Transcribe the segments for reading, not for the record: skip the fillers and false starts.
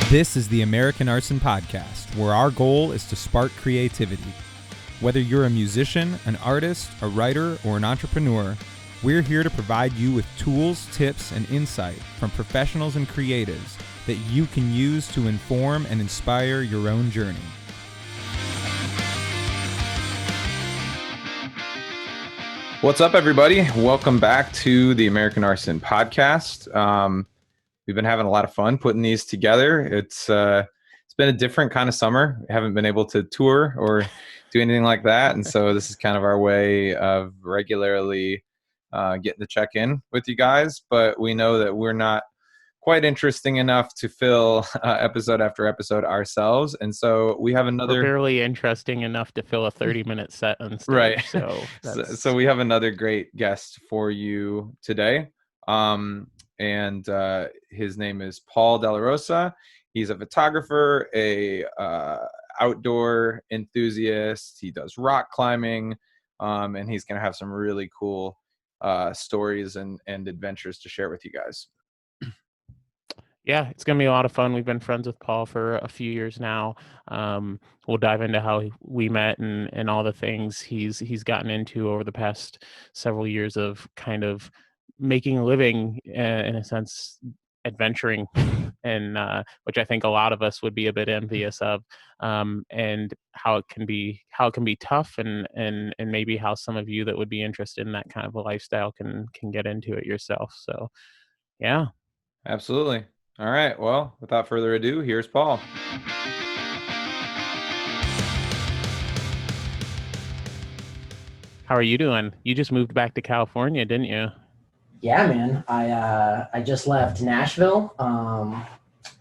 This is the American Arson Podcast, where our goal is to spark creativity. Whether you're a musician, an artist, a writer, or an entrepreneur, we're here to provide you with tools, tips, and insight from professionals and creatives that you can use to inform and inspire your own journey. What's up, everybody? Welcome back to the American Arson Podcast. We've been having a lot of fun putting these together. It's been a different kind of summer. We haven't been able to tour or do anything like that. And so this is kind of our way of regularly getting to check in with you guys. But we know that we're not quite interesting enough to fill episode after episode ourselves. And so we have another... We're barely interesting enough to fill a 30-minute set on stage. Right. So we have another great guest for you today. And his name is Paul Delarosa. He's a photographer, a outdoor enthusiast. He does rock climbing, and he's going to have some really cool stories and adventures to share with you guys. yeah, it's going to be a lot of fun. We've been friends with Paul for a few years now. We'll dive into how we met and all the things he's gotten into over the past several years of kind of making a living, in a sense, adventuring, and which I think a lot of us would be a bit envious of, and how it can be tough, and maybe how some of you that would be interested in that kind of a lifestyle can get into it yourself. So, yeah, absolutely. All right. Well, without further ado, here's Paul. How are you doing? You just moved back to California, didn't you? Yeah, man. I just left Nashville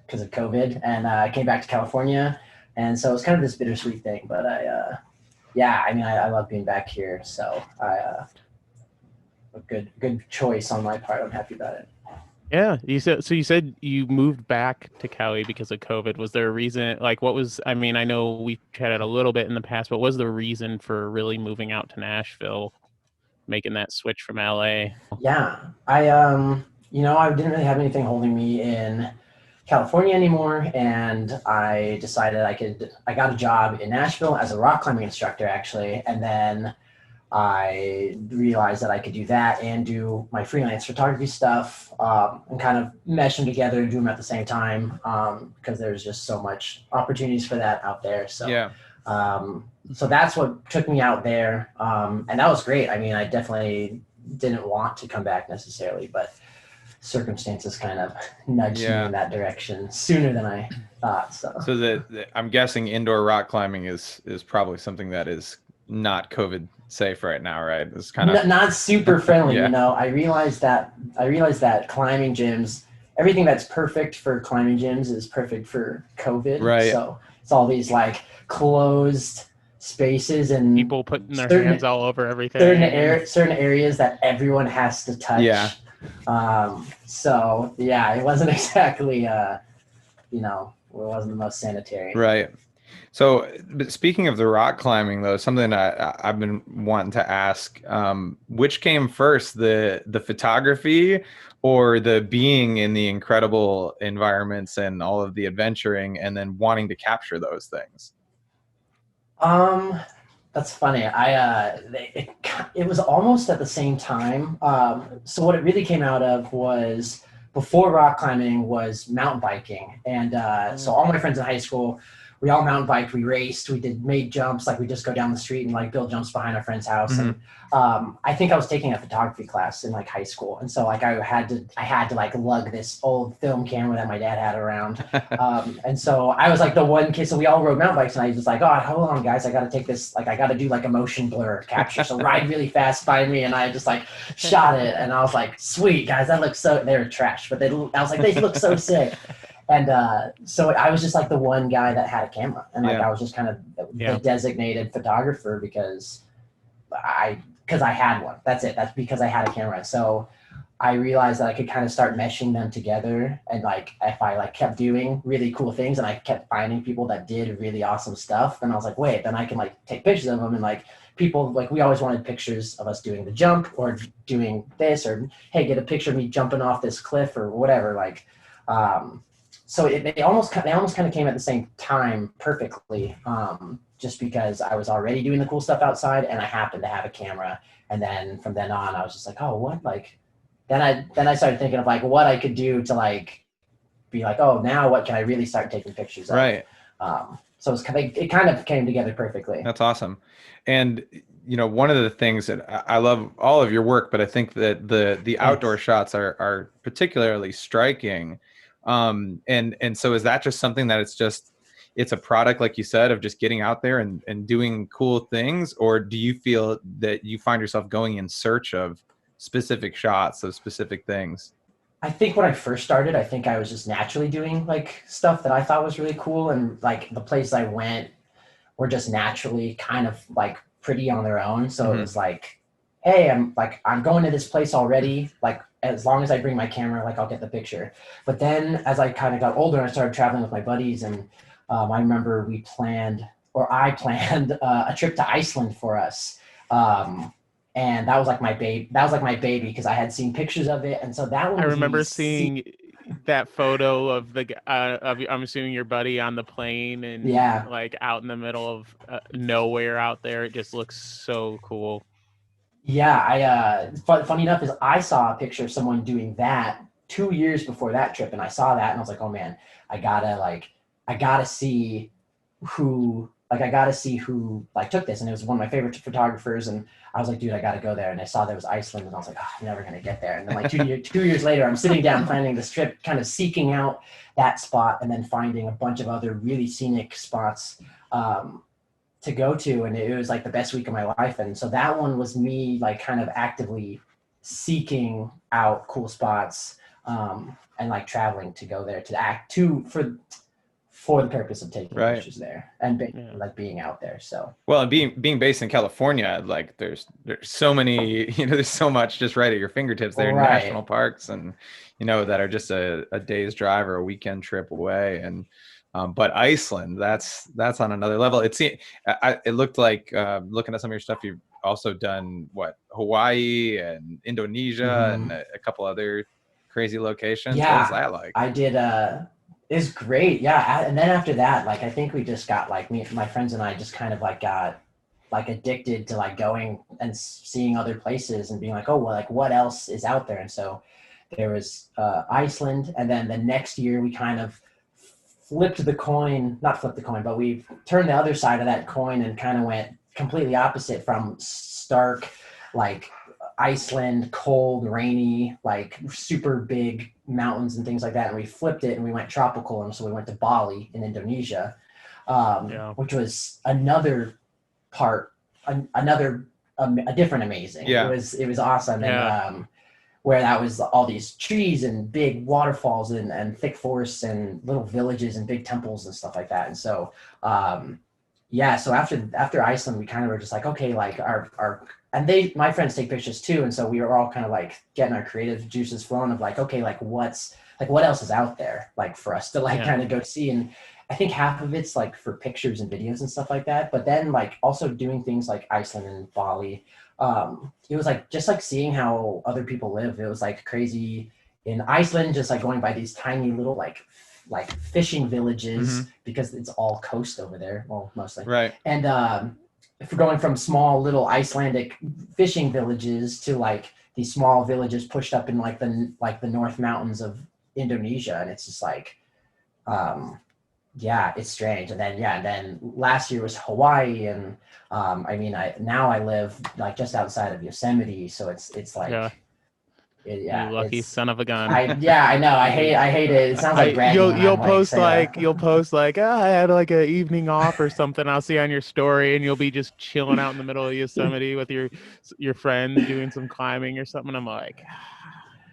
because of COVID, and I came back to California, and so it's kind of this bittersweet thing. But I love being back here. So a good choice on my part. I'm happy about it. Yeah, you said you moved back to Cali because of COVID. Was there a reason? Like, what was? I mean, I know we chatted a little bit in the past, but what was the reason for really moving out to Nashville, making that switch from LA? Yeah, I didn't really have anything holding me in California anymore, and I decided I got a job in Nashville as a rock climbing instructor, actually, and then I realized that I could do that and do my freelance photography stuff, and kind of mesh them together and do them at the same time, because there's just so much opportunities for that out there. So yeah. So that's what took me out there. And that was great. I mean, I definitely didn't want to come back necessarily, but circumstances kind of nudged me in that direction sooner than I thought. So I'm guessing indoor rock climbing is probably something that is not COVID safe right now, right? It's kind of not super friendly. Yeah. I realized that climbing gyms, everything that's perfect for climbing gyms is perfect for COVID. Right. So it's all these like closed spaces and people putting their hands all over everything. Certain areas that everyone has to touch. Yeah. So yeah, it wasn't exactly it wasn't the most sanitary. Right. So, but speaking of the rock climbing, though, something I've been wanting to ask: which came first, the photography or the being in the incredible environments and all of the adventuring, and then wanting to capture those things? That's funny. It was almost at the same time. So what it really came out of was, before rock climbing, was mountain biking. And so all my friends in high school, we all mountain biked, we raced, we made jumps, like we just go down the street and like build jumps behind our friend's house. Mm-hmm. And I think I was taking a photography class in like high school. And so like I had to like lug this old film camera that my dad had around. And so I was like the one kid, so we all rode mountain bikes, and I was like, oh, hold on guys, I got to take this, like I got to do like a motion blur capture. So ride really fast by me. And I just like shot it. And I was like, sweet guys, that looks so, they were trash, but I was like, they look so sick. And so I was just like the one guy that had a camera, and like I was just kind of the designated photographer because I had one. That's it. That's because I had a camera. So I realized that I could kind of start meshing them together, and like if I like kept doing really cool things and I kept finding people that did really awesome stuff, then I was like, wait, then I can like take pictures of them, and like people, like we always wanted pictures of us doing the jump or doing this, or hey, get a picture of me jumping off this cliff or whatever. Like so they almost kind of came at the same time perfectly, just because I was already doing the cool stuff outside and I happened to have a camera. And then from then on, I was just like, oh, what? Like, then I started thinking of like what I could do to like be like, oh, now what can I really start taking pictures of? Right. So it kind of came together perfectly. That's awesome. And one of the things that I love all of your work, but I think that the outdoor shots are particularly striking. And so is that just something that it's a product, like you said, of just getting out there and doing cool things? Or do you feel that you find yourself going in search of specific shots of specific things? I think when I first started, I think I was just naturally doing like stuff that I thought was really cool. And like the places I went were just naturally kind of like pretty on their own. So it was like, hey, I'm going to this place already. Like, as long as I bring my camera, like I'll get the picture. But then as I kind of got older, I started traveling with my buddies, and I remember I planned a trip to Iceland for us. And that was like my baby. That was like my baby because I had seen pictures of it, and so that one. I remember seeing that photo of I'm assuming your buddy on the plane and like out in the middle of nowhere out there. It just looks so cool. Yeah, funny enough is I saw a picture of someone doing that 2 years before that trip, and I saw that and I was like, oh man, I gotta see who like took this. And it was one of my favorite photographers, and I was like, dude, I gotta go there. And I saw there was Iceland, and I was like, oh, I'm never gonna get there. And then like 2 years later, I'm sitting down planning this trip, kind of seeking out that spot and then finding a bunch of other really scenic spots to go to, and it was like the best week of my life. And so that one was me like kind of actively seeking out cool spots and like traveling to go there for the purpose of taking pictures there and being out there. So well, and being based in California, like there's so many, there's so much just right at your fingertips. There are national parks and that are just a day's drive or a weekend trip away. And but Iceland, that's on another level. It looked like looking at some of your stuff, you've also done Hawaii and Indonesia and a couple other crazy locations. What was that like? I did. It's great. Yeah. And then after that, like, I think we just got like my friends and I just kind of like got like addicted to like going and seeing other places and being like, oh, well, like what else is out there? And so there was Iceland. And then the next year we kind of not flipped the coin, but we turned the other side of that coin and kind of went completely opposite from stark, like Iceland, cold, rainy, like super big mountains and things like that. And we flipped it and we went tropical. And so we went to Bali in Indonesia, which was a different amazing. Yeah. It was awesome. Yeah. And where that was all these trees and big waterfalls and thick forests and little villages and big temples and stuff like that. And so, so after Iceland, we kind of were just like, okay, like my friends take pictures too. And so we were all kind of like getting our creative juices flowing of like, okay, like what else is out there like for us to like kind of go see. And I think half of it's like for pictures and videos and stuff like that. But then like also doing things like Iceland and Bali, it was like just like seeing how other people live. It was like crazy in Iceland, just like going by these tiny little like fishing villages because it's all coast over there, well, mostly. Right. And if we're going from small little Icelandic fishing villages to like these small villages pushed up in like the North Mountains of Indonesia, and it's just like, it's strange. And then last year was Hawaii, and I live like just outside of Yosemite, so it's like. You lucky son of a gun. I know. I hate it. It sounds like bragging. You'll post like, I had like an evening off or something. I'll see on your story, and you'll be just chilling out in the middle of Yosemite with your friends doing some climbing or something. I'm like,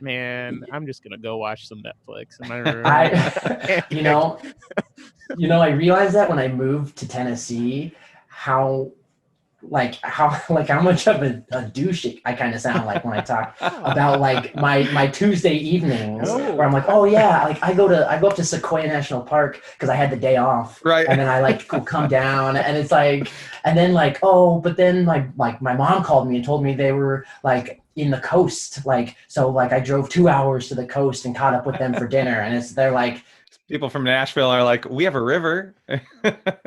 man, I'm just gonna go watch some Netflix in my room. I realized that when I moved to Tennessee, how much of a douche I kind of sound like when I talk about like my Tuesday evenings where I'm like, oh yeah, like I go up to Sequoia National Park because I had the day off, right? And then I like come down, and it's like, and then like, oh, but then my mom called me and told me they were like in the coast, like, so like I drove 2 hours to the coast and caught up with them for dinner, and they're like, People from Nashville are like, we have a river.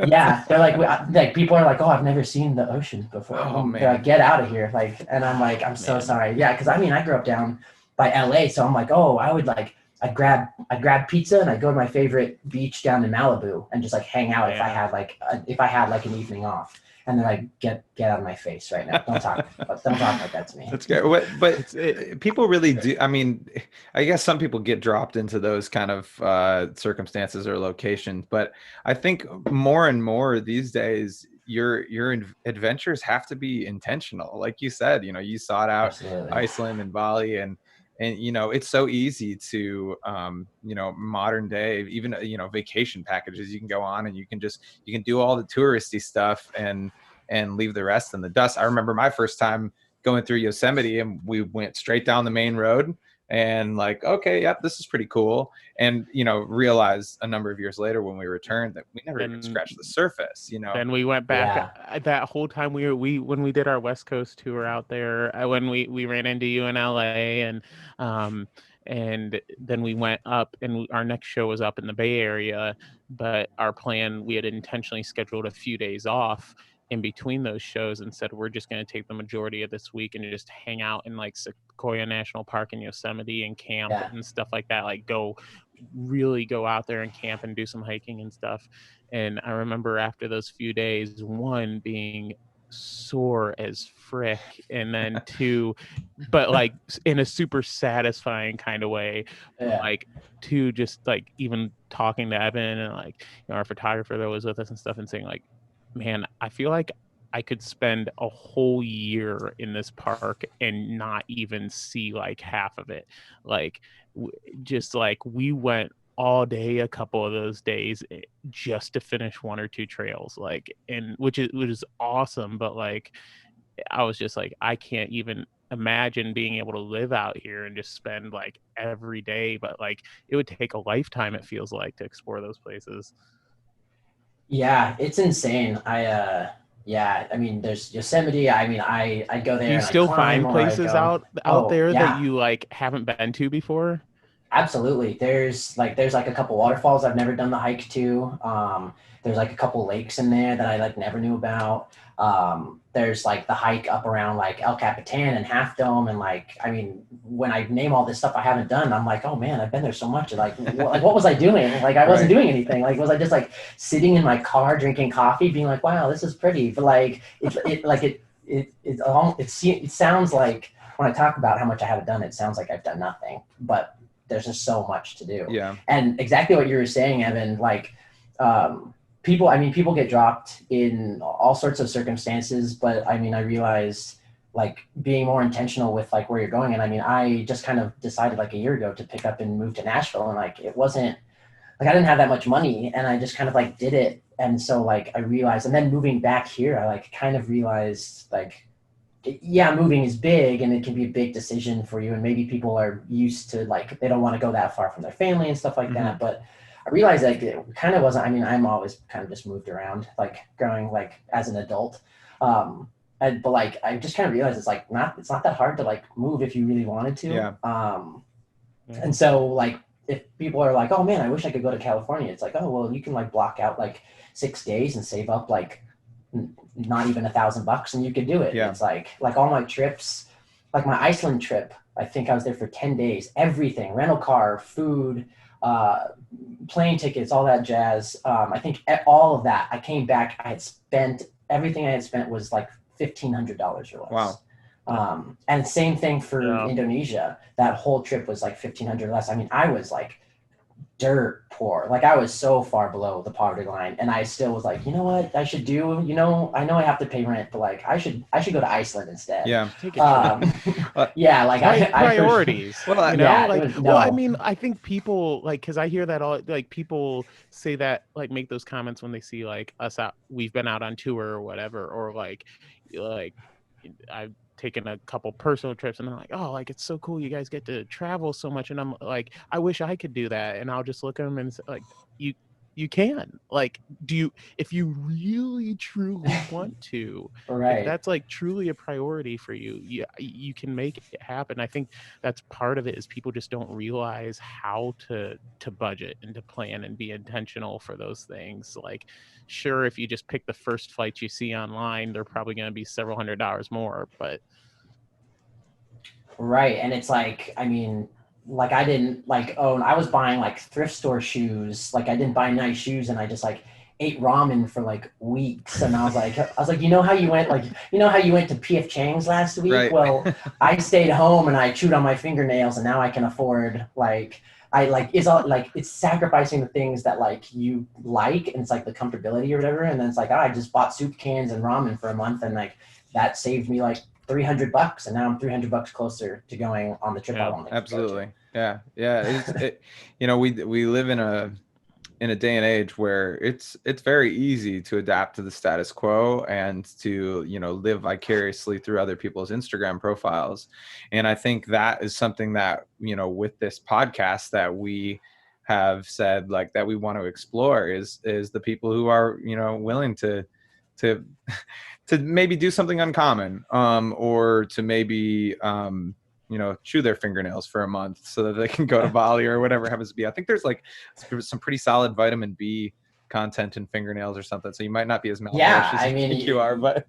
Yeah, they're like people are like, oh, I've never seen the ocean before. Oh, man. They're like, get out of here. Like, and I'm like, I'm so sorry. Yeah, because I mean, I grew up down by LA, so I'm like, oh, I'd grab pizza and I'd go to my favorite beach down in Malibu and just like hang out if I had like an evening off. And they're like, get out of my face right now. Don't talk like that to me. That's good. But people really do. I mean, I guess some people get dropped into those kind of circumstances or locations. But I think more and more these days, your adventures have to be intentional. Like you said, you sought out Absolutely. Iceland and Bali, and it's so easy to modern day, even vacation packages you can go on, and you can do all the touristy stuff and leave the rest in the dust. I remember my first time going through Yosemite, and we went straight down the main road, and like, okay, yep, this is pretty cool. And realized a number of years later when we returned that we never even scratched the surface. Then we went back that whole time when we did our West Coast tour out there, when we ran into you in LA, and then we went up, and our next show was up in the Bay Area, but our plan, we had intentionally scheduled a few days off in between those shows and said, we're just going to take the majority of this week and just hang out in like Sequoia National Park in Yosemite and camp and stuff like that. Like really go out there and camp and do some hiking and stuff. And I remember after those few days, one being sore as frick, and then two, but like in a super satisfying kind of way, like two, just like even talking to Evan and like our photographer that was with us and stuff, and saying like, man, I feel like I could spend a whole year in this park and not even see like half of it. Like just like we went all day a couple of those days just to finish one or two trails, like, and which is awesome. But like I was just like, I can't even imagine being able to live out here and just spend like every day, but like it would take a lifetime, it feels like, to explore those places. Yeah, it's insane. I mean, there's Yosemite. I mean, I go there. Do you still find places out there that you like haven't been to before? Absolutely. There's like a couple waterfalls I've never done the hike to. There's like a couple lakes in there that I like never knew about. There's like the hike up around like El Capitan and Half Dome, and like, I mean, when I name all this stuff I haven't done, I'm like, oh man, I've been there so much. Like, what was I doing? Like, I wasn't doing anything. Like, was I just like sitting in my car drinking coffee, being like, wow, this is pretty? But like, it sounds like when I talk about how much I haven't done, it sounds like I've done nothing, but there's just so much to do. Yeah. And exactly what you were saying, Evan, like, people get dropped in all sorts of circumstances, but I mean, I realized like being more intentional with like where you're going. And I mean, I just kind of decided like a year ago to pick up and move to Nashville, and like, it wasn't like, I didn't have that much money, and I just kind of like did it. And so like, I realized, and then moving back here, I like kind of realized like, yeah, moving is big and it can be a big decision for you. And maybe people are used to like, they don't want to go that far from their family and stuff like that. But I realized like it kind of wasn't, I mean, I'm always kind of just moved around, like growing like as an adult. But like, I just kind of realized it's like it's not that hard to like move if you really wanted to. Yeah. And so like, if people are like, oh man, I wish I could go to California, it's like, oh, well, you can like block out like 6 days and save up like not even $1,000 and you could do it. Yeah. It's like all my trips, like my Iceland trip, I think I was there for 10 days, everything, rental car, food, plane tickets, all that jazz. I think all of that, I came back, I had spent, everything I had spent was like $1,500 or less. Wow. And same thing for Indonesia. That whole trip was like $1,500 less. I mean, I was like dirt poor. Like, I was so far below the poverty line, and I still was like, you know what I should do? You know, I know I have to pay rent, but like, I should go to Iceland instead. Yeah. Yeah. Like, priorities. Well, you know, yeah, like, well, I mean, I think people like, because I hear that all, like, people say that, like, make those comments when they see like us out, we've been out on tour or whatever, or like I've taken a couple personal trips and I'm like, oh, like, it's so cool you guys get to travel so much, and I'm like, I wish I could do that. And I'll just look at them and say, like, you can. Like, if you really truly want to, Right. if that's like truly a priority for you, you can make it happen. I think that's part of it, is people just don't realize how to budget and to plan and be intentional for those things. Like, sure, if you just pick the first flights you see online, they're probably going to be several $100s more, but Right. And it's like, I mean, like I didn't like own, I was buying like thrift store shoes. Like I didn't buy nice shoes, and I just like ate ramen for like weeks. And I was like, you know how you went, to PF Chang's last week? Right. Well, I stayed home and I chewed on my fingernails, and now I can afford it's sacrificing the things that like you like, and it's like the comfortability or whatever. And then it's like, I just bought soup cans and ramen for a month, and like that saved me like $300, and now I'm $300 closer to going on the trip I want to go to. Absolutely. Yeah. We live in a day and age where it's very easy to adapt to the status quo and to, live vicariously through other people's Instagram profiles. And I think that is something that, with this podcast that we have said, like, that we want to explore is the people who are, willing to to maybe do something uncommon, or to maybe, chew their fingernails for a month so that they can go to Bali or whatever it happens to be. I think there's like some pretty solid vitamin B content in fingernails or something. So you might not be as malnourished as you think you are, but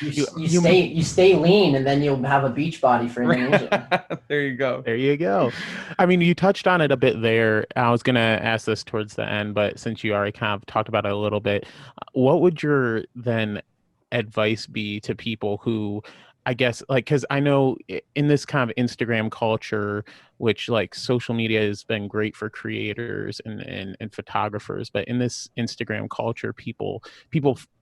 you stay lean, and then you'll have a beach body for Indonesia. There you go. There you go. I mean, you touched on it a bit there. I was going to ask this towards the end, but since you already kind of talked about it a little bit, what would your then advice be to people who, I guess, like, because I know in this kind of Instagram culture, which like social media has been great for creators and photographers, but in this Instagram culture, people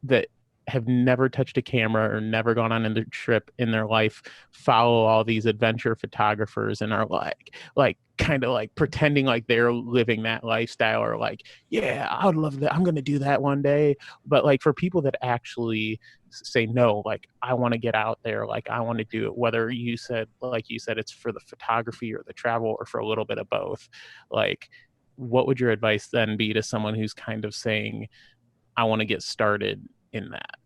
that have never touched a camera or never gone on a trip in their life follow all these adventure photographers and are like kind of like pretending like they're living that lifestyle, or like, yeah, I would love that, I'm going to do that one day. But like for people that actually say, no, like I want to get out there, like I want to do it, whether you said it's for the photography or the travel or for a little bit of both, like what would your advice then be to someone who's kind of saying, I want to get started in that?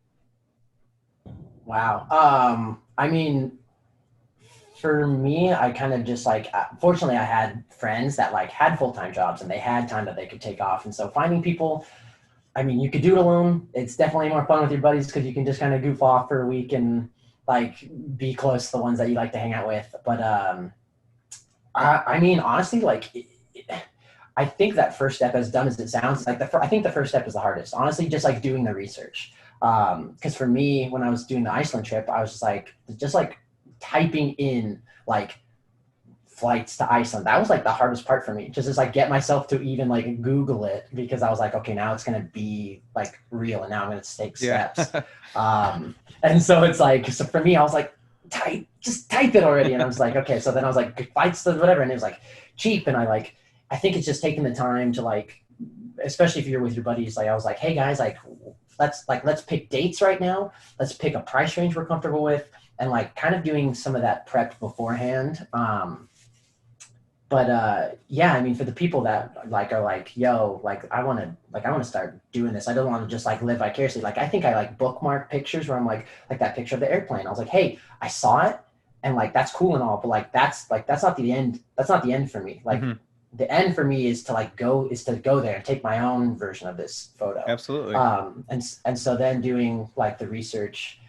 Wow. I mean, for me, I kind of just like, fortunately I had friends that like had full-time jobs and they had time that they could take off. And so finding people, I mean, you could do it alone. It's definitely more fun with your buddies because you can just kind of goof off for a week and like be close to the ones that you like to hang out with. But I mean, honestly, like I think that first step, as dumb as it sounds, like I think the first step is the hardest. Honestly, just like doing the research. Because for me, when I was doing the Iceland trip, I was just like typing in like flights to Iceland. That was like the hardest part for me. Just like get myself to even like Google it, because I was like, okay, now it's gonna be like real, and now I'm gonna take steps. And so it's like, so for me, I was like, just type it already. And I was like, okay. So then I was like, flights to whatever, and it was like cheap, and I think it's just taking the time to like, especially if you're with your buddies, like I was like, hey guys, like let's pick dates right now. Let's pick a price range we're comfortable with, and like kind of doing some of that prep beforehand. Yeah, I mean, for the people that like are like, yo, like I want to start doing this. I don't want to just like live vicariously. Like I think I like bookmark pictures where I'm like that picture of the airplane. I was like, hey, I saw it, and like that's cool and all, but like that's not the end. That's not the end for me. Like the end for me is to go there and take my own version of this photo. Absolutely. And so then doing like the research,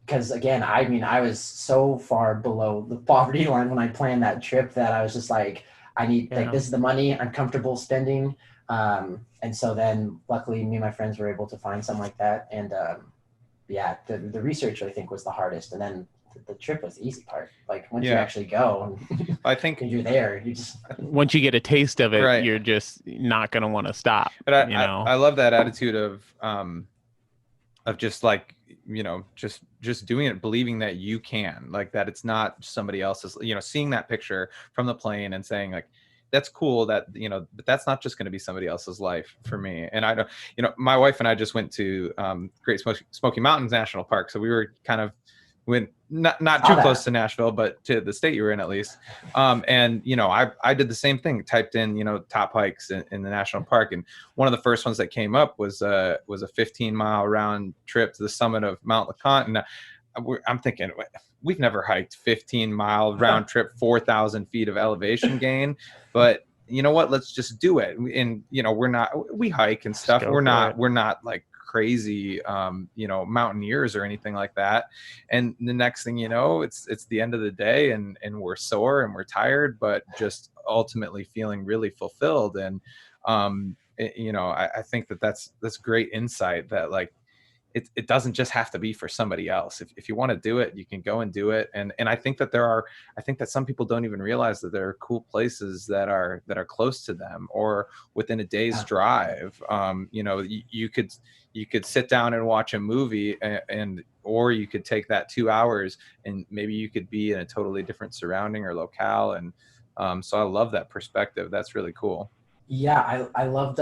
because again, I mean, I was so far below the poverty line when I planned that trip that I was just like, I need like, this is the money I'm comfortable spending. And so then luckily me and my friends were able to find something like that. And the research I think was the hardest. And then the trip was the easy part. Like once you actually go, I think you're there, you just once you get a taste of it, right, you're just not going to want to stop. But I love that attitude of just like, just doing it, believing that you can, like that it's not somebody else's, seeing that picture from the plane and saying like, that's cool that, but that's not just going to be somebody else's life for me. And I don't, my wife and I just went to Great Smoky Mountains National Park. So we were kind of when not too close to Nashville, but to the state you were in at least. And I did the same thing. Typed in top hikes in the national park, and one of the first ones that came up was a 15-mile round trip to the summit of Mount LeConte. And I'm thinking, we've never hiked 15-mile round trip, 4,000 feet of elevation gain, but you know what? Let's just do it. And we hike and stuff. We're not like crazy mountaineers or anything like that. And the next thing it's the end of the day, and we're sore and we're tired, but just ultimately feeling really fulfilled. And I think that's great insight, that like it doesn't just have to be for somebody else. If you want to do it, you can go and do it. And I think that some people don't even realize that there are cool places that are close to them or within a day's drive. You could sit down and watch a movie, or you could take that 2 hours and maybe you could be in a totally different surrounding or locale. And so I love that perspective. That's really cool. Yeah, I loved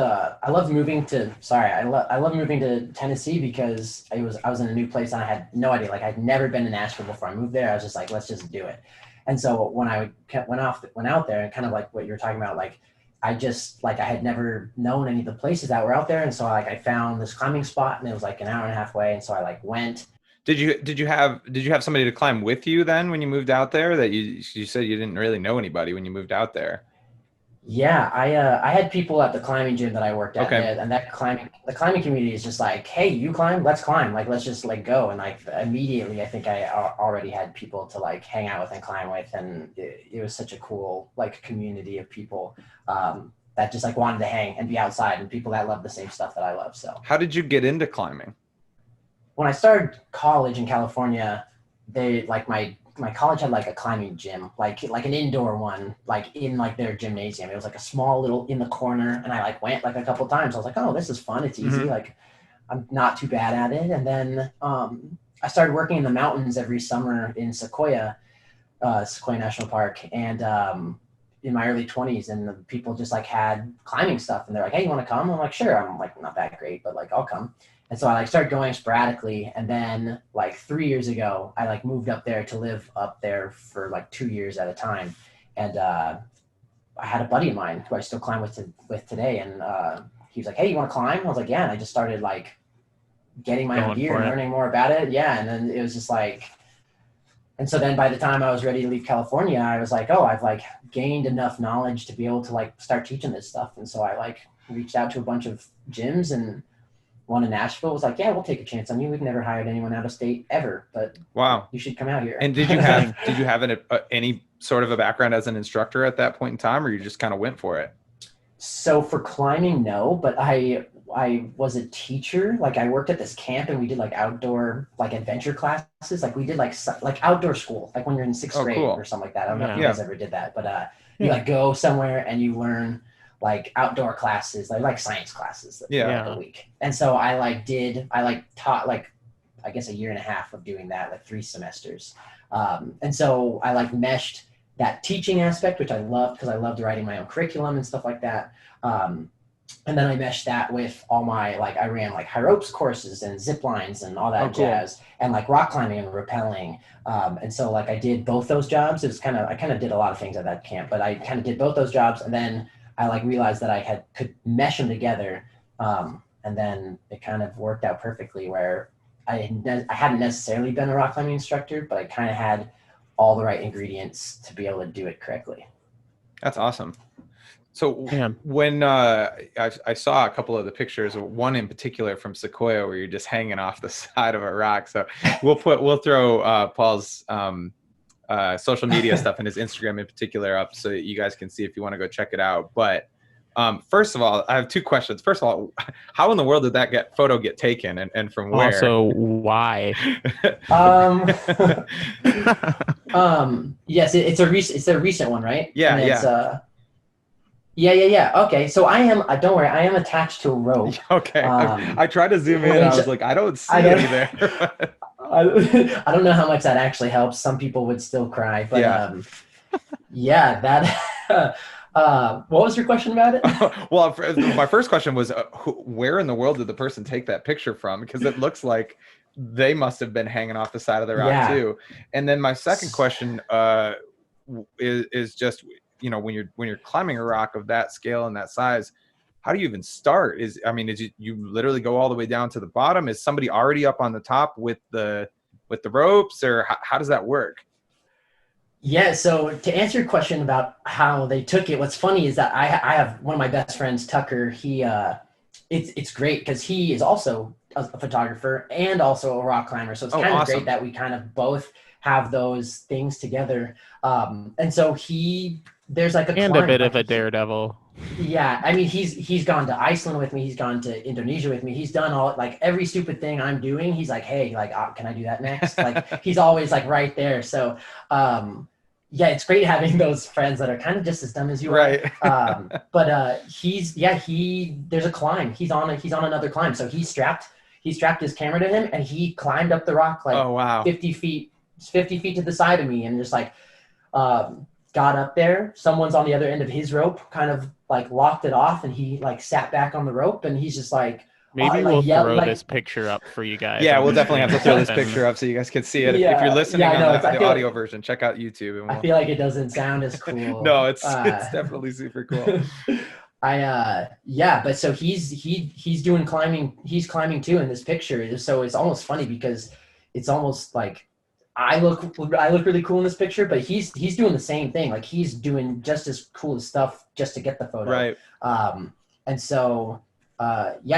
moving to Tennessee because I was in a new place and I had no idea. Like, I'd never been to Nashville before I moved there. I was just like, let's just do it. And so when I went out there, and kind of like what you were talking about, like I had never known any of the places that were out there, and so I found this climbing spot, and it was like an hour and a half away, and so I went. Did you have somebody to climb with you then when you moved out there? That you said you didn't really know anybody when you moved out there. Yeah, I had people at the climbing gym that I worked at, okay. And the climbing community is just like, hey, you climb, let's climb, like let's just like go. And like immediately, I think I already had people to like hang out with and climb with, and it was such a cool like community of people that just like wanted to hang and be outside, and people that love the same stuff that I love. So how did you get into climbing? When I started college in California, they like my college had like a climbing gym, like an indoor one, like in like their gymnasium. It was like a small little in the corner, and I like went like a couple times. I was like, oh, this is fun. It's easy. Like I'm not too bad at it. And then I started working in the mountains every summer in Sequoia National Park, and in my early 20s, and the people just like had climbing stuff, and they're like, hey, you want to come? I'm like, sure. I'm like not that great, but like I'll come. And so I like started going sporadically. And then like 3 years ago, I like moved up there to live up there for like 2 years at a time. And I had a buddy of mine who I still climb with today. And he was like, hey, you want to climb? I was like, yeah. And I just started like getting my own gear and learning more about it. Yeah. And then it was just like, and so then by the time I was ready to leave California, I was like, oh, I've like gained enough knowledge to be able to like start teaching this stuff. And so I like reached out to a bunch of gyms, and one in Nashville was like, yeah, we'll take a chance on you. We've never hired anyone out of state ever, but wow, you should come out here. And did you have any sort of a background as an instructor at that point in time, or you just kind of went for it? So for climbing, no, but I was a teacher. Like I worked at this camp, and we did like outdoor like adventure classes. Like we did like outdoor school, like when you're in sixth grade or something like that. I don't know if you guys ever did that, but you like go somewhere and you learn like outdoor classes, like science classes a week. And so I taught like, I guess a year and a half of doing that, like 3 semesters. And so I like meshed that teaching aspect, which I loved because I loved writing my own curriculum and stuff like that. And then I meshed that with all my, like I ran like high ropes courses and zip lines and all that jazz, and like rock climbing and rappelling. And so like I did both those jobs. It was I kind of did a lot of things at that camp, but I kind of did both those jobs. And then I like realized that I could mesh them together. And then it kind of worked out perfectly where I hadn't necessarily been a rock climbing instructor, but I kind of had all the right ingredients to be able to do it correctly. That's awesome. So when I saw a couple of the pictures, one in particular from Sequoia where you're just hanging off the side of a rock. So we'll throw Paul's social media stuff and his Instagram in particular up so you guys can see if you want to go check it out. But first of all, I have 2 questions. First of all, how in the world did that photo get taken, and from where? Also, why? Yes, it's a recent one, right? Yeah. Yeah. Okay, so I am. Don't worry, I am attached to a rope. Okay. I tried to zoom in. I was like, I don't see any there. I don't know how much that actually helps. Some people would still cry, but that. What was your question about it? Well, my first question was, where in the world did the person take that picture from? Because it looks like they must have been hanging off the side of the rock too. And then my second question is just, you know, when you're climbing a rock of that scale and that size, how do you even start? Is you literally go all the way down to the bottom? Is somebody already up on the top with the ropes, or how does that work? Yeah, so to answer your question about how they took it, what's funny is that I have one of my best friends, Tucker. He it's great because he is also a photographer and also a rock climber. So it's kind of great that we kind of both have those things together. And so there's like a bit of a daredevil. Yeah, I mean he's gone to Iceland with me. He's gone to Indonesia with me. He's done all like every stupid thing I'm doing. He's like, hey, like, can I do that next? Like he's always like right there. So yeah, it's great having those friends that are kind of just as dumb as you are. But there's a climb. He's on another climb. So he strapped his camera to him and he climbed up the rock like 50 feet to the side of me and just like got up there. Someone's on the other end of his rope, kind of like locked it off, and he like sat back on the rope and he's just like, maybe we'll throw this picture up for you guys. Yeah, we'll definitely have to throw this picture up so you guys can see it. If you're listening on the audio version, check out YouTube. I feel like it doesn't sound as cool. No, it's definitely super cool. But so he's doing climbing. He's climbing too in this picture. So it's almost funny because it's almost like I look really cool in this picture, but he's doing the same thing. Like he's doing just as cool stuff just to get the photo. Right. And so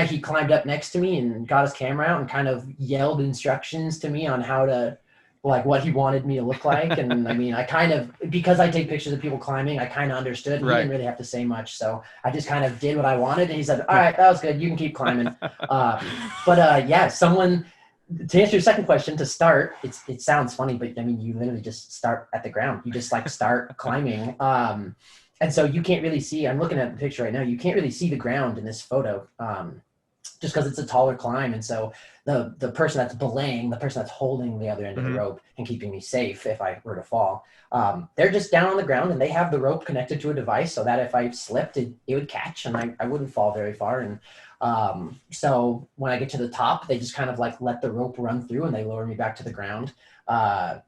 he climbed up next to me and got his camera out and kind of yelled instructions to me on how to, like, what he wanted me to look like. And I mean, I kind of, because I take pictures of people climbing, I kind of understood. He didn't really have to say much. So I just kind of did what I wanted. And he said, all right, that was good. You can keep climbing. To answer your second question, to start, it sounds funny, but I mean, you literally just start at the ground. You just like start climbing. And so you can't really see, I'm looking at the picture right now, you can't really see the ground in this photo just because it's a taller climb. And so the person that's belaying, the person that's holding the other end of the rope and keeping me safe if I were to fall, they're just down on the ground and they have the rope connected to a device so that if I slipped, it would catch and I wouldn't fall very far. And so when I get to the top, they just kind of like let the rope run through and they lower me back to the ground. But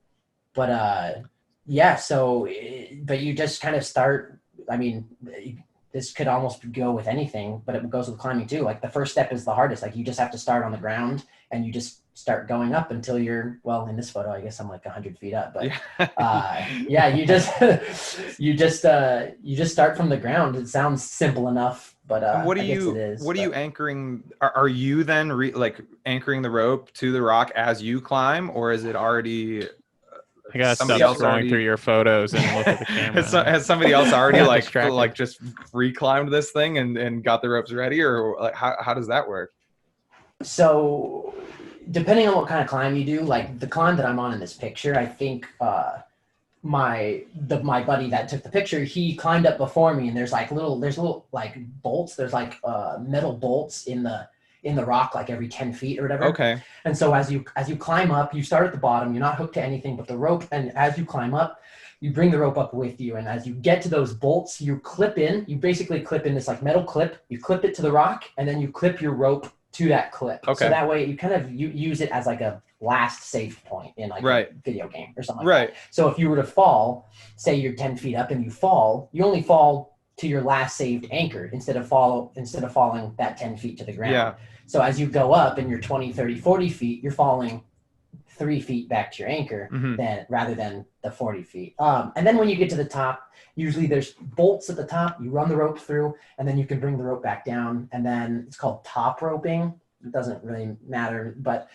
you just kind of start. I mean, this could almost go with anything, but it goes with climbing too. Like the first step is the hardest. Like you just have to start on the ground and you just start going up until you're, well, in this photo, I guess I'm like 100 feet up, but you just start from the ground. It sounds simple enough, but what are you anchoring? Are you then anchoring the rope to the rock as you climb, or is it already? I gotta stop scrolling through your photos and look at the camera. Has somebody else already just reclimbed this thing and got the ropes ready, or like how does that work? So depending on what kind of climb you do, like the climb that I'm on in this picture, I think my buddy that took the picture, he climbed up before me, and there's little like bolts. There's like metal bolts in the rock, like every 10 feet or whatever. Okay. And so as you climb up, you start at the bottom, you're not hooked to anything but the rope. And as you climb up, you bring the rope up with you. And as you get to those bolts, you basically clip in this like metal clip, you clip it to the rock, and then you clip your rope to that clip. Okay. So that way you kind of use it as like a last safe point in like a video game or something like that. So if you were to fall, say you're 10 feet up and you fall, you only fall to your last saved anchor instead of falling that 10 feet to the ground. Yeah. So as you go up and you're 20, 30, 40 feet, you're falling 3 feet back to your anchor rather than the 40 feet. And then when you get to the top, usually there's bolts at the top, you run the rope through, and then you can bring the rope back down. And then it's called top roping. It doesn't really matter, but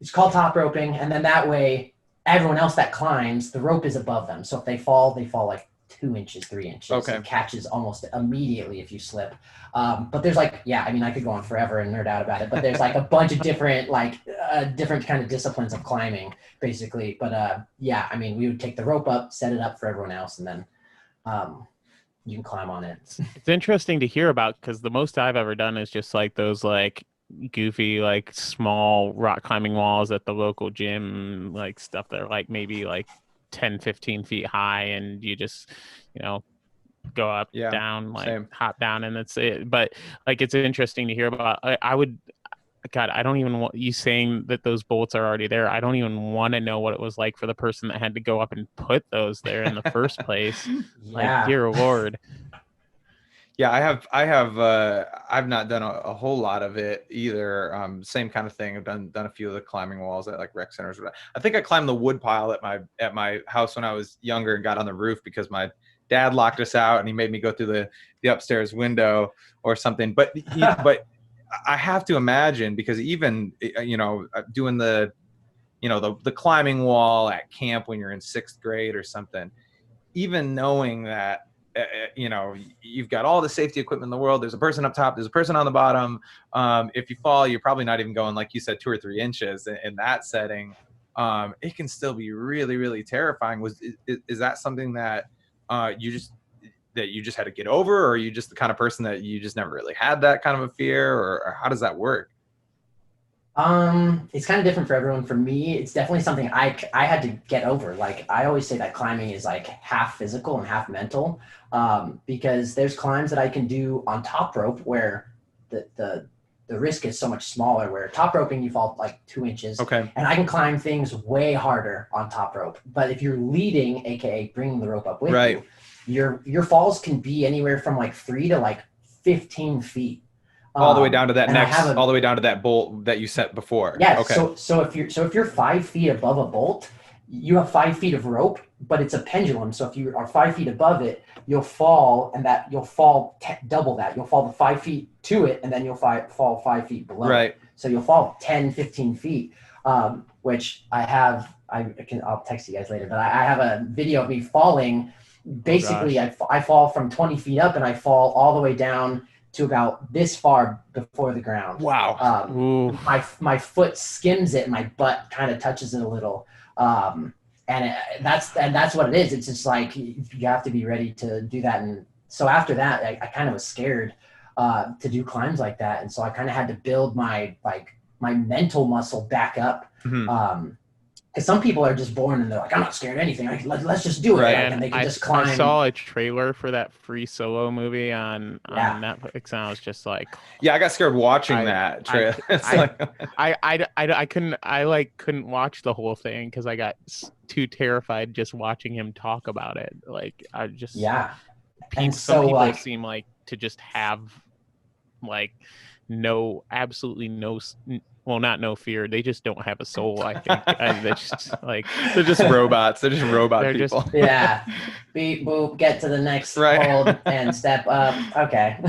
it's called top roping. And then that way, everyone else that climbs, the rope is above them. So if they fall like 2 inches, 3 inches. Okay. It catches almost immediately if you slip. But there's I could go on forever and nerd out about it, but there's like a bunch of different kind of disciplines of climbing basically. But we would take the rope up, set it up for everyone else, and then you can climb on it. It's interesting to hear about because the most I've ever done is just like those like goofy like small rock climbing walls at the local gym, like stuff that are like maybe like 10, 15 feet high, and you just go up, down, like hop down, and that's it. But like it's interesting to hear about. God, I don't even want you saying that those bolts are already there. I don't even want to know what it was like for the person that had to go up and put those there in the first place. Like, Yeah. dear Lord. Yeah, I've not done a whole lot of it either. Same kind of thing. I've done a few of the climbing walls at like rec centers. I think I climbed the wood pile at my house when I was younger and got on the roof because my dad locked us out and he made me go through the upstairs window or something. But I have to imagine, because even doing the climbing wall at camp when you're in 6th grade or something, even knowing that you've got all the safety equipment in the world, there's a person up top, there's a person on the bottom, if you fall, you're probably not even going, like you said, 2 or 3 inches in that setting. It can still be really, really terrifying. Is that something that you just had to get over, or are you just the kind of person that you just never really had that kind of a fear, or how does that work? It's kind of different for everyone. For me, it's definitely something I had to get over. Like, I always say that climbing is like half physical and half mental, because there's climbs that I can do on top rope where the risk is so much smaller, where top roping you fall like 2 inches. Okay. And I can climb things way harder on top rope. But if you're leading, aka bringing the rope up with Right. you, your falls can be anywhere from like 3 to like 15 feet. All the way down to that all the way down to that bolt that you set before. Yeah. Okay. So if you're 5 feet above a bolt, you have 5 feet of rope, but it's a pendulum. So if you are 5 feet above it, you'll fall, and you'll fall double that. You'll fall the 5 feet to it, and then you'll fall 5 feet below. Right. So you'll fall 10, 15 feet, which I'll text you guys later, but I have a video of me falling. Basically, I fall from 20 feet up, and I fall all the way down to about this far before the ground. Wow. My foot skims it and my butt kind of touches it a little. That's what it is. It's just like, you have to be ready to do that. And so after that, I kind of was scared to do climbs like that. And so I kind of had to build my mental muscle back up. Mm-hmm. Because some people are just born and they're like, I'm not scared of anything. Let's just do it. Right. And they can just climb. I saw a trailer for that Free Solo movie on Netflix, and I was just like, yeah, I got scared watching that trailer. I couldn't watch the whole thing because I got too terrified just watching him talk about it. Like, I just And some people like, seem like to just have like absolutely no. Well, not no fear. They just don't have a soul, I think. They're just robots. They're just robot people. Beep, boop, get to the next hold and step up. Okay.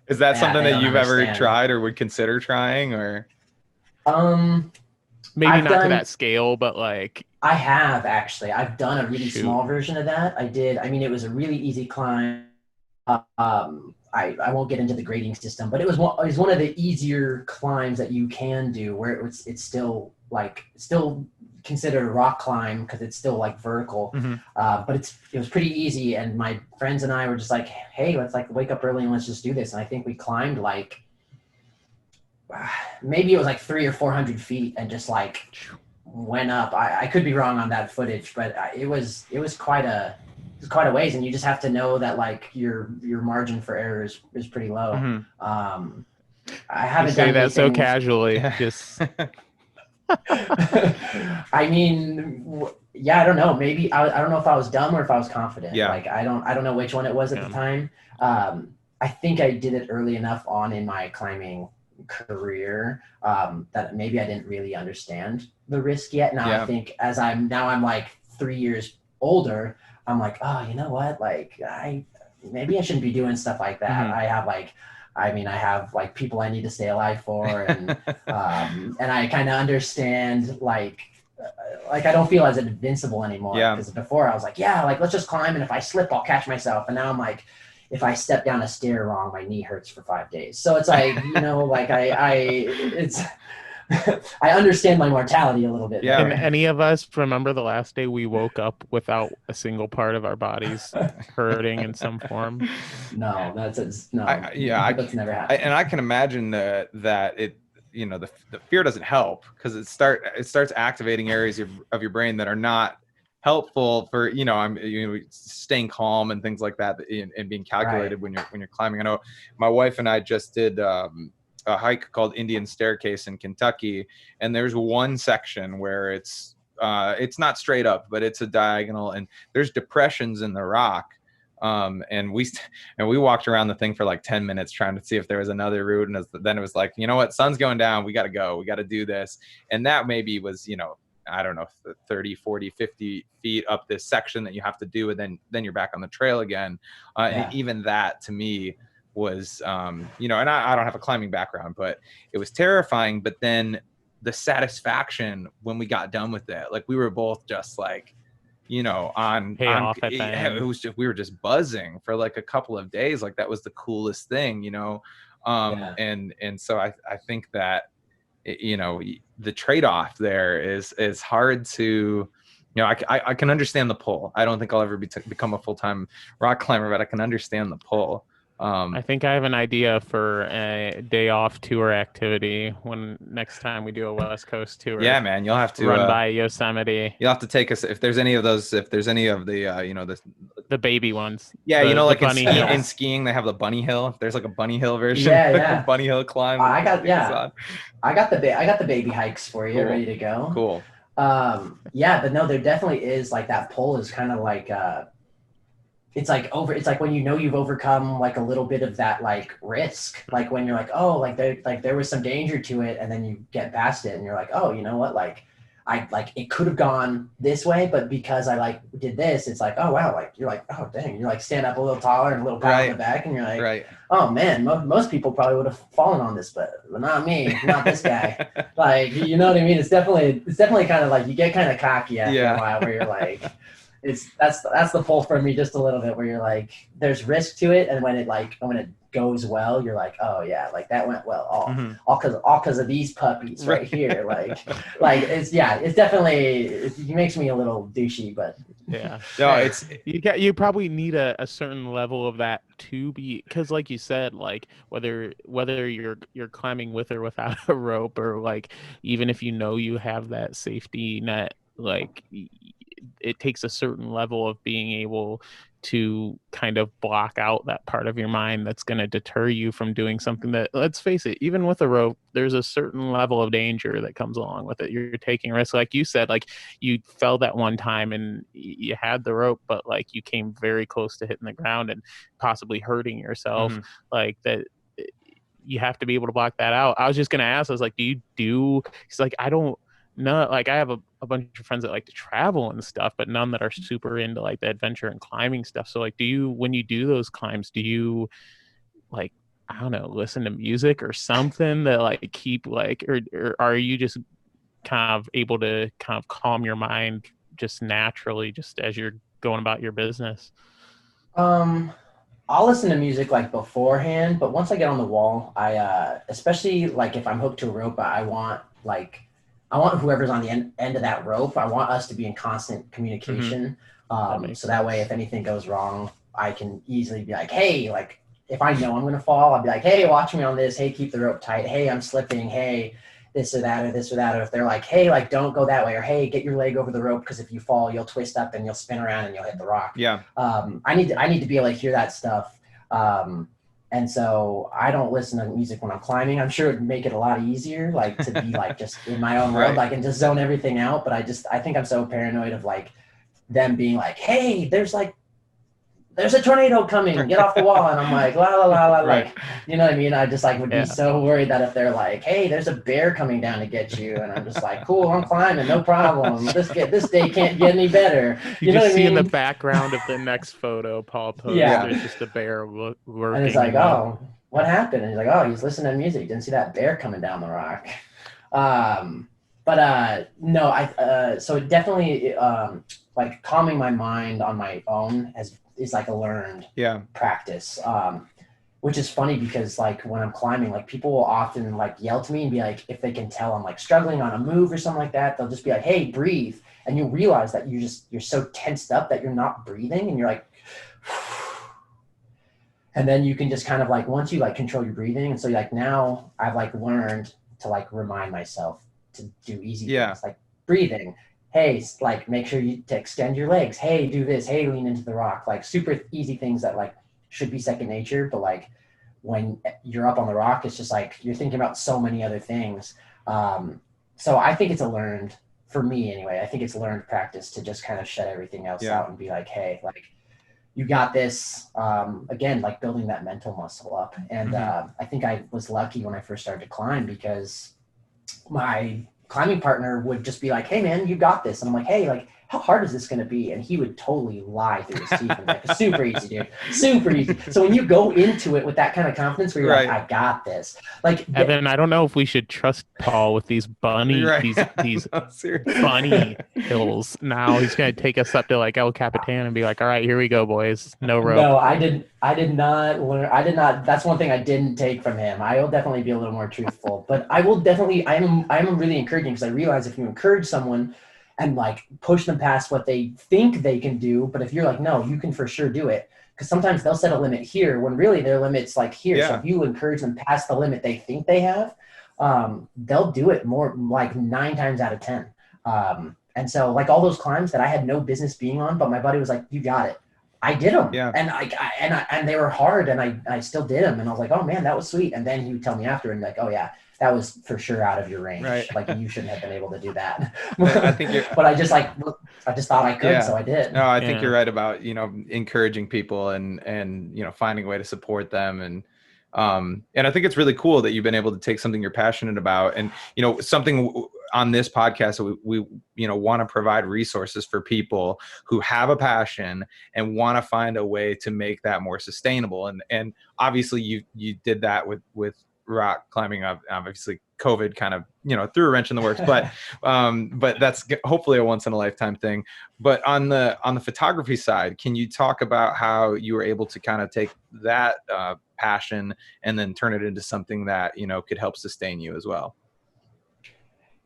Is that something that you've ever tried or would consider trying, or? Maybe not to that scale, but like. I have, actually. I've done a really small version of that. I did. I mean, it was a really easy climb. I won't get into the grading system, but it was one of the easier climbs that you can do, where it's still considered a rock climb because it's still like vertical. Mm-hmm. But it was pretty easy, and my friends and I were just like, hey, let's like wake up early and let's just do this. And I think we climbed like maybe it was like 300 or 400 feet and just like went up. I could be wrong on that footage, but it was quite a ways, and you just have to know that like your margin for error is pretty low. Mm-hmm. I haven't done that anything... so casually. Just I mean, yeah, I don't know. Maybe I don't know if I was dumb or if I was confident. Yeah. Like I don't know which one it was at the time. I think I did it early enough on in my climbing career that maybe I didn't really understand the risk yet. Now I think I'm like 3 years older, I'm like, oh, you know what? Like maybe I shouldn't be doing stuff like that. Mm-hmm. I have like people I need to stay alive for, and and I kind of understand like I don't feel as invincible anymore. Because before I was like, like let's just climb, and if I slip, I'll catch myself. And now I'm like, if I step down a stair wrong, my knee hurts for 5 days. So it's like, like I understand my mortality a little bit. Can any of us remember the last day we woke up without a single part of our bodies hurting in some form? No, that's never happened. And I can imagine that it, the fear doesn't help, because it starts activating areas of your brain that are not helpful for staying calm and things like that, and being calculated when you're climbing. I know my wife and I just did a hike called Indian Staircase in Kentucky, and there's one section where it's not straight up, but it's a diagonal, and there's depressions in the rock. And we walked around the thing for like 10 minutes trying to see if there was another route. And then it was like, you know what, sun's going down. We got to go. We got to do this. And that maybe was, I don't know, 30, 40, 50 feet up this section that you have to do. And then you're back on the trail again. And even that to me was, and I don't have a climbing background, but it was terrifying. But then the satisfaction when we got done with it, like we were both just like, it was just, we were just buzzing for like a couple of days. Like that was the coolest thing, and so I think that, the trade-off there is hard to, I can understand the pull. I don't think I'll ever become a full-time rock climber, but I can understand the pull. I think I have an idea for a day off tour activity when next time we do a West Coast tour. Yeah, man, you'll have to run by Yosemite. You'll have to take us if there's any of the the baby ones. Yeah, like in skiing they have the bunny hill. There's like a bunny hill version. Yeah. Bunny hill climb. I got the baby hikes for you, ready to go. Cool. But no, there definitely is like that pull is kind of like it's like when you've overcome like a little bit of that like risk, like when you're like, oh, like there was some danger to it, and then you get past it and you're like, oh, you know what, like I like it could have gone this way, but because I like did this, it's like, oh wow, like you're like, oh dang, you're like stand up a little taller and a little pat on the back, and you're like, oh man, most people probably would have fallen on this, but not me, not this guy. Like, you know what I mean? It's definitely kind of like you get kind of cocky after a while, where you're like, that's the pull for me just a little bit, where you're like, there's risk to it, and when it goes well, you're like, oh yeah, like that went well, all because of these puppies right here, like it's definitely, it makes me a little douchey, but no, you probably need a certain level of that to be, because like you said, like whether you're climbing with or without a rope, or like even if you have that safety net, like it takes a certain level of being able to kind of block out that part of your mind that's going to deter you from doing something that, let's face it, even with a rope, there's a certain level of danger that comes along with it. You're taking risks. Like you said, like you fell that one time and you had the rope, but like you came very close to hitting the ground and possibly hurting yourself. Like that, you have to be able to block that out. I was just going to ask, I was like, he's like, I don't know. Like I have a bunch of friends that like to travel and stuff, but none that are super into like the adventure and climbing stuff. So like, when you do those climbs, do you like, I don't know, listen to music or something that like keep like, or are you just kind of able to kind of calm your mind just naturally, just as you're going about your business? I'll listen to music like beforehand, but once I get on the wall, I especially like if I'm hooked to a rope, I want whoever's on the end of that rope, I want us to be in constant communication. So that way, if anything goes wrong, I can easily be like, hey, like if I know I'm going to fall, I'll be like, hey, watch me on this. Hey, keep the rope tight. Hey, I'm slipping. Hey, this or that, or this or that. Or if they're like, hey, like don't go that way. Or hey, get your leg over the rope, because if you fall, you'll twist up and you'll spin around and you'll hit the rock. Yeah. I need to be able to hear that stuff. And so I don't listen to music when I'm climbing. I'm sure it'd make it a lot easier, like to be like just in my own world, like and just zone everything out. But I think I'm so paranoid of like them being like, hey, there's a tornado coming, get off the wall. And I'm like, la, la, la, la, like, you know what I mean? I just like would be so worried that if they're like, hey, there's a bear coming down to get you. And I'm just like, cool, I'm climbing, no problem. This day can't get any better. You know just see in the background of the next photo Paul posted, there's just a bear working. And it's like, oh, what happened? And he's like, oh, he's listening to music. Didn't see that bear coming down the rock. No, so it definitely, like calming my mind on my own is like a learned practice, which is funny because like when I'm climbing, like people will often like yell to me and be like, if they can tell I'm like struggling on a move or something like that, they'll just be like, hey, breathe. And you realize that you're so tensed up that you're not breathing, and you're like, and then you can just kind of like, once you like control your breathing. And so like now I've like learned to like remind myself to do easy things like breathing. Hey, like make sure you extend your legs. Hey, do this. Hey, lean into the rock. Like super easy things that like should be second nature, but like when you're up on the rock, it's just like you're thinking about so many other things. So I think it's for me anyway, I think it's learned practice to just kind of shut everything else out and be like, hey, like, you got this. Again, like building that mental muscle up. And I think I was lucky when I first started to climb, because my climbing partner would just be like, hey man, you got this. And I'm like, hey, like, how hard is this going to be? And he would totally lie through his teeth and be like, super easy, dude, super easy. So when you go into it with that kind of confidence where you're like, I got this, like, Evan, I don't know if we should trust Paul with these these bunny hills. Now he's going to take us up to like El Capitan and be like, all right, here we go, boys. No rope. No, I did not learn. I did not. That's one thing I didn't take from him. I will definitely be a little more truthful, but I will definitely, I'm really encouraging, because I realize if you encourage someone and like push them past what they think they can do, but if you're like, no, you can for sure do it, because sometimes they'll set a limit here when really their limit's like here. So if you encourage them past the limit they think they have, they'll do it more, like 9 times out of 10. And so like all those climbs that I had no business being on, but my buddy was like, you got it. I did them. Yeah. And they were hard, and I still did them. And I was like, oh man, that was sweet. And then he would tell me after, and like, oh yeah, that was for sure out of your range. Right. Like you shouldn't have been able to do that. I think but I just thought I could. So I did. No, I think you're right about, encouraging people and, finding a way to support them. And I think it's really cool that you've been able to take something you're passionate about and, something on this podcast, we want to provide resources for people who have a passion and want to find a way to make that more sustainable. And obviously you did that with rock climbing. Obviously COVID kind of, threw a wrench in the works, but that's hopefully a once in a lifetime thing. But on the photography side, can you talk about how you were able to kind of take that passion and then turn it into something that, could help sustain you as well?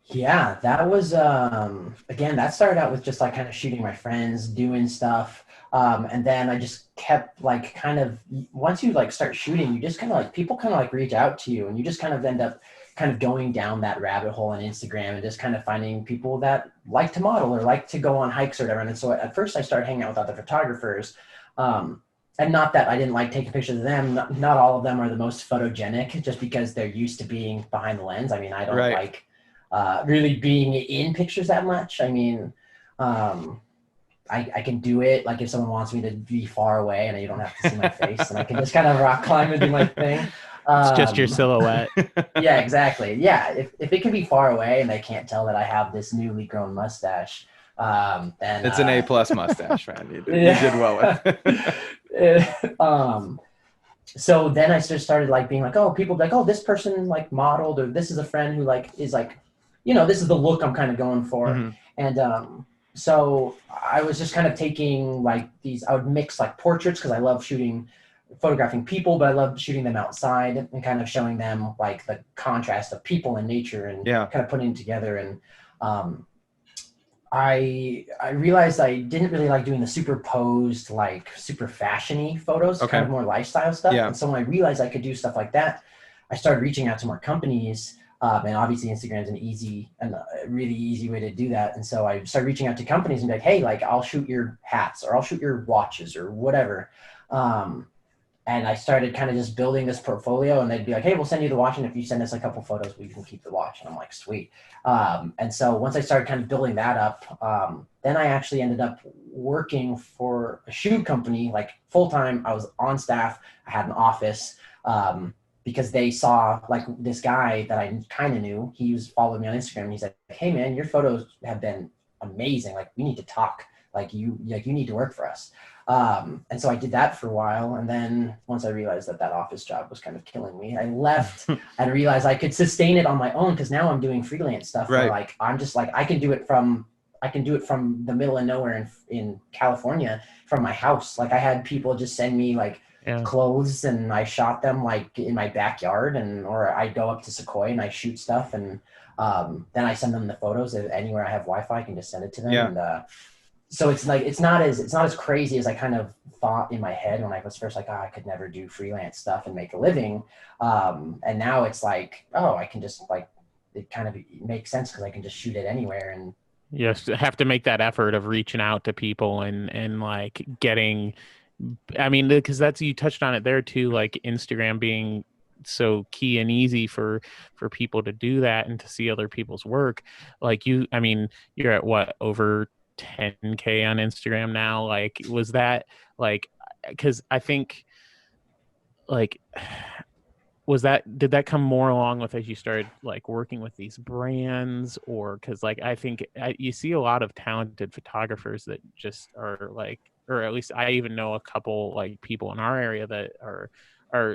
Yeah, that was, again, that started out with just like kind of shooting my friends, doing stuff. And then I just kept like kind of, once you like start shooting, you just kind of like, people kind of like reach out to you, and you just kind of end up kind of going down that rabbit hole on Instagram and just kind of finding people that like to model or like to go on hikes or whatever. And so at first I started hanging out with other photographers. And not that I didn't like taking pictures of them. Not all of them are the most photogenic, just because they're used to being behind the lens. I mean, I don't like really being in pictures that much. I mean, I can do it. Like if someone wants me to be far away and you don't have to see my face, and I can just kind of rock climb and do my thing. It's just your silhouette. Yeah, exactly. Yeah. If it can be far away and they can't tell that I have this newly grown mustache, then it's an A+ mustache, man. You did well with it. So then I just started like being like, oh, people like, oh, this person like modeled, or this is a friend who like is like, this is the look I'm kind of going for. Mm-hmm. And so I was just kind of taking like I would mix like portraits, because I love photographing people, but I love shooting them outside and kind of showing them like the contrast of people and nature, and kind of putting it together. And I realized I didn't really like doing the superposed, like super fashion-y photos, kind of more lifestyle stuff. Yeah. And so when I realized I could do stuff like that, I started reaching out to more companies. And obviously Instagram's a really easy way to do that. And so I started reaching out to companies and be like, hey, like I'll shoot your hats, or I'll shoot your watches, or whatever. And I started kind of just building this portfolio, and they'd be like, hey, we'll send you the watch, and if you send us a couple photos, we can keep the watch. And I'm like, sweet. And so once I started kind of building that up, then I actually ended up working for a shoe company, like full-time. I was on staff. I had an office, because they saw like this guy that I kind of knew. He was following me on Instagram, and he said, hey man, your photos have been amazing. Like we need to talk. Like you need to work for us. And so I did that for a while. And then once I realized that office job was kind of killing me, I left and realized I could sustain it on my own, because now I'm doing freelance stuff. Right. Where like, I'm just like, I can do it from the middle of nowhere in California, from my house. Like I had people just send me like clothes, and I shot them like in my backyard, or I go up to Sequoia and I shoot stuff. And then I send them the photos. Anywhere I have Wi-Fi, I can just send it to them. Yeah. And, so it's like, it's not as crazy as I kind of thought in my head when I was first like, I could never do freelance stuff and make a living. And now it's like, I can just like, it kind of makes sense, because I can just shoot it anywhere. And yes, have to make that effort of reaching out to people and like getting I mean, because that's, you touched on it there too, like Instagram being so key and easy for people to do that and to see other people's work. Like I mean, you're at what, over 10K on Instagram now? Like, was that like, because I think like, did that come more along with as you started like working with these brands, or because like I think you see a lot of talented photographers that just are like, or at least I even know a couple like people in our area that are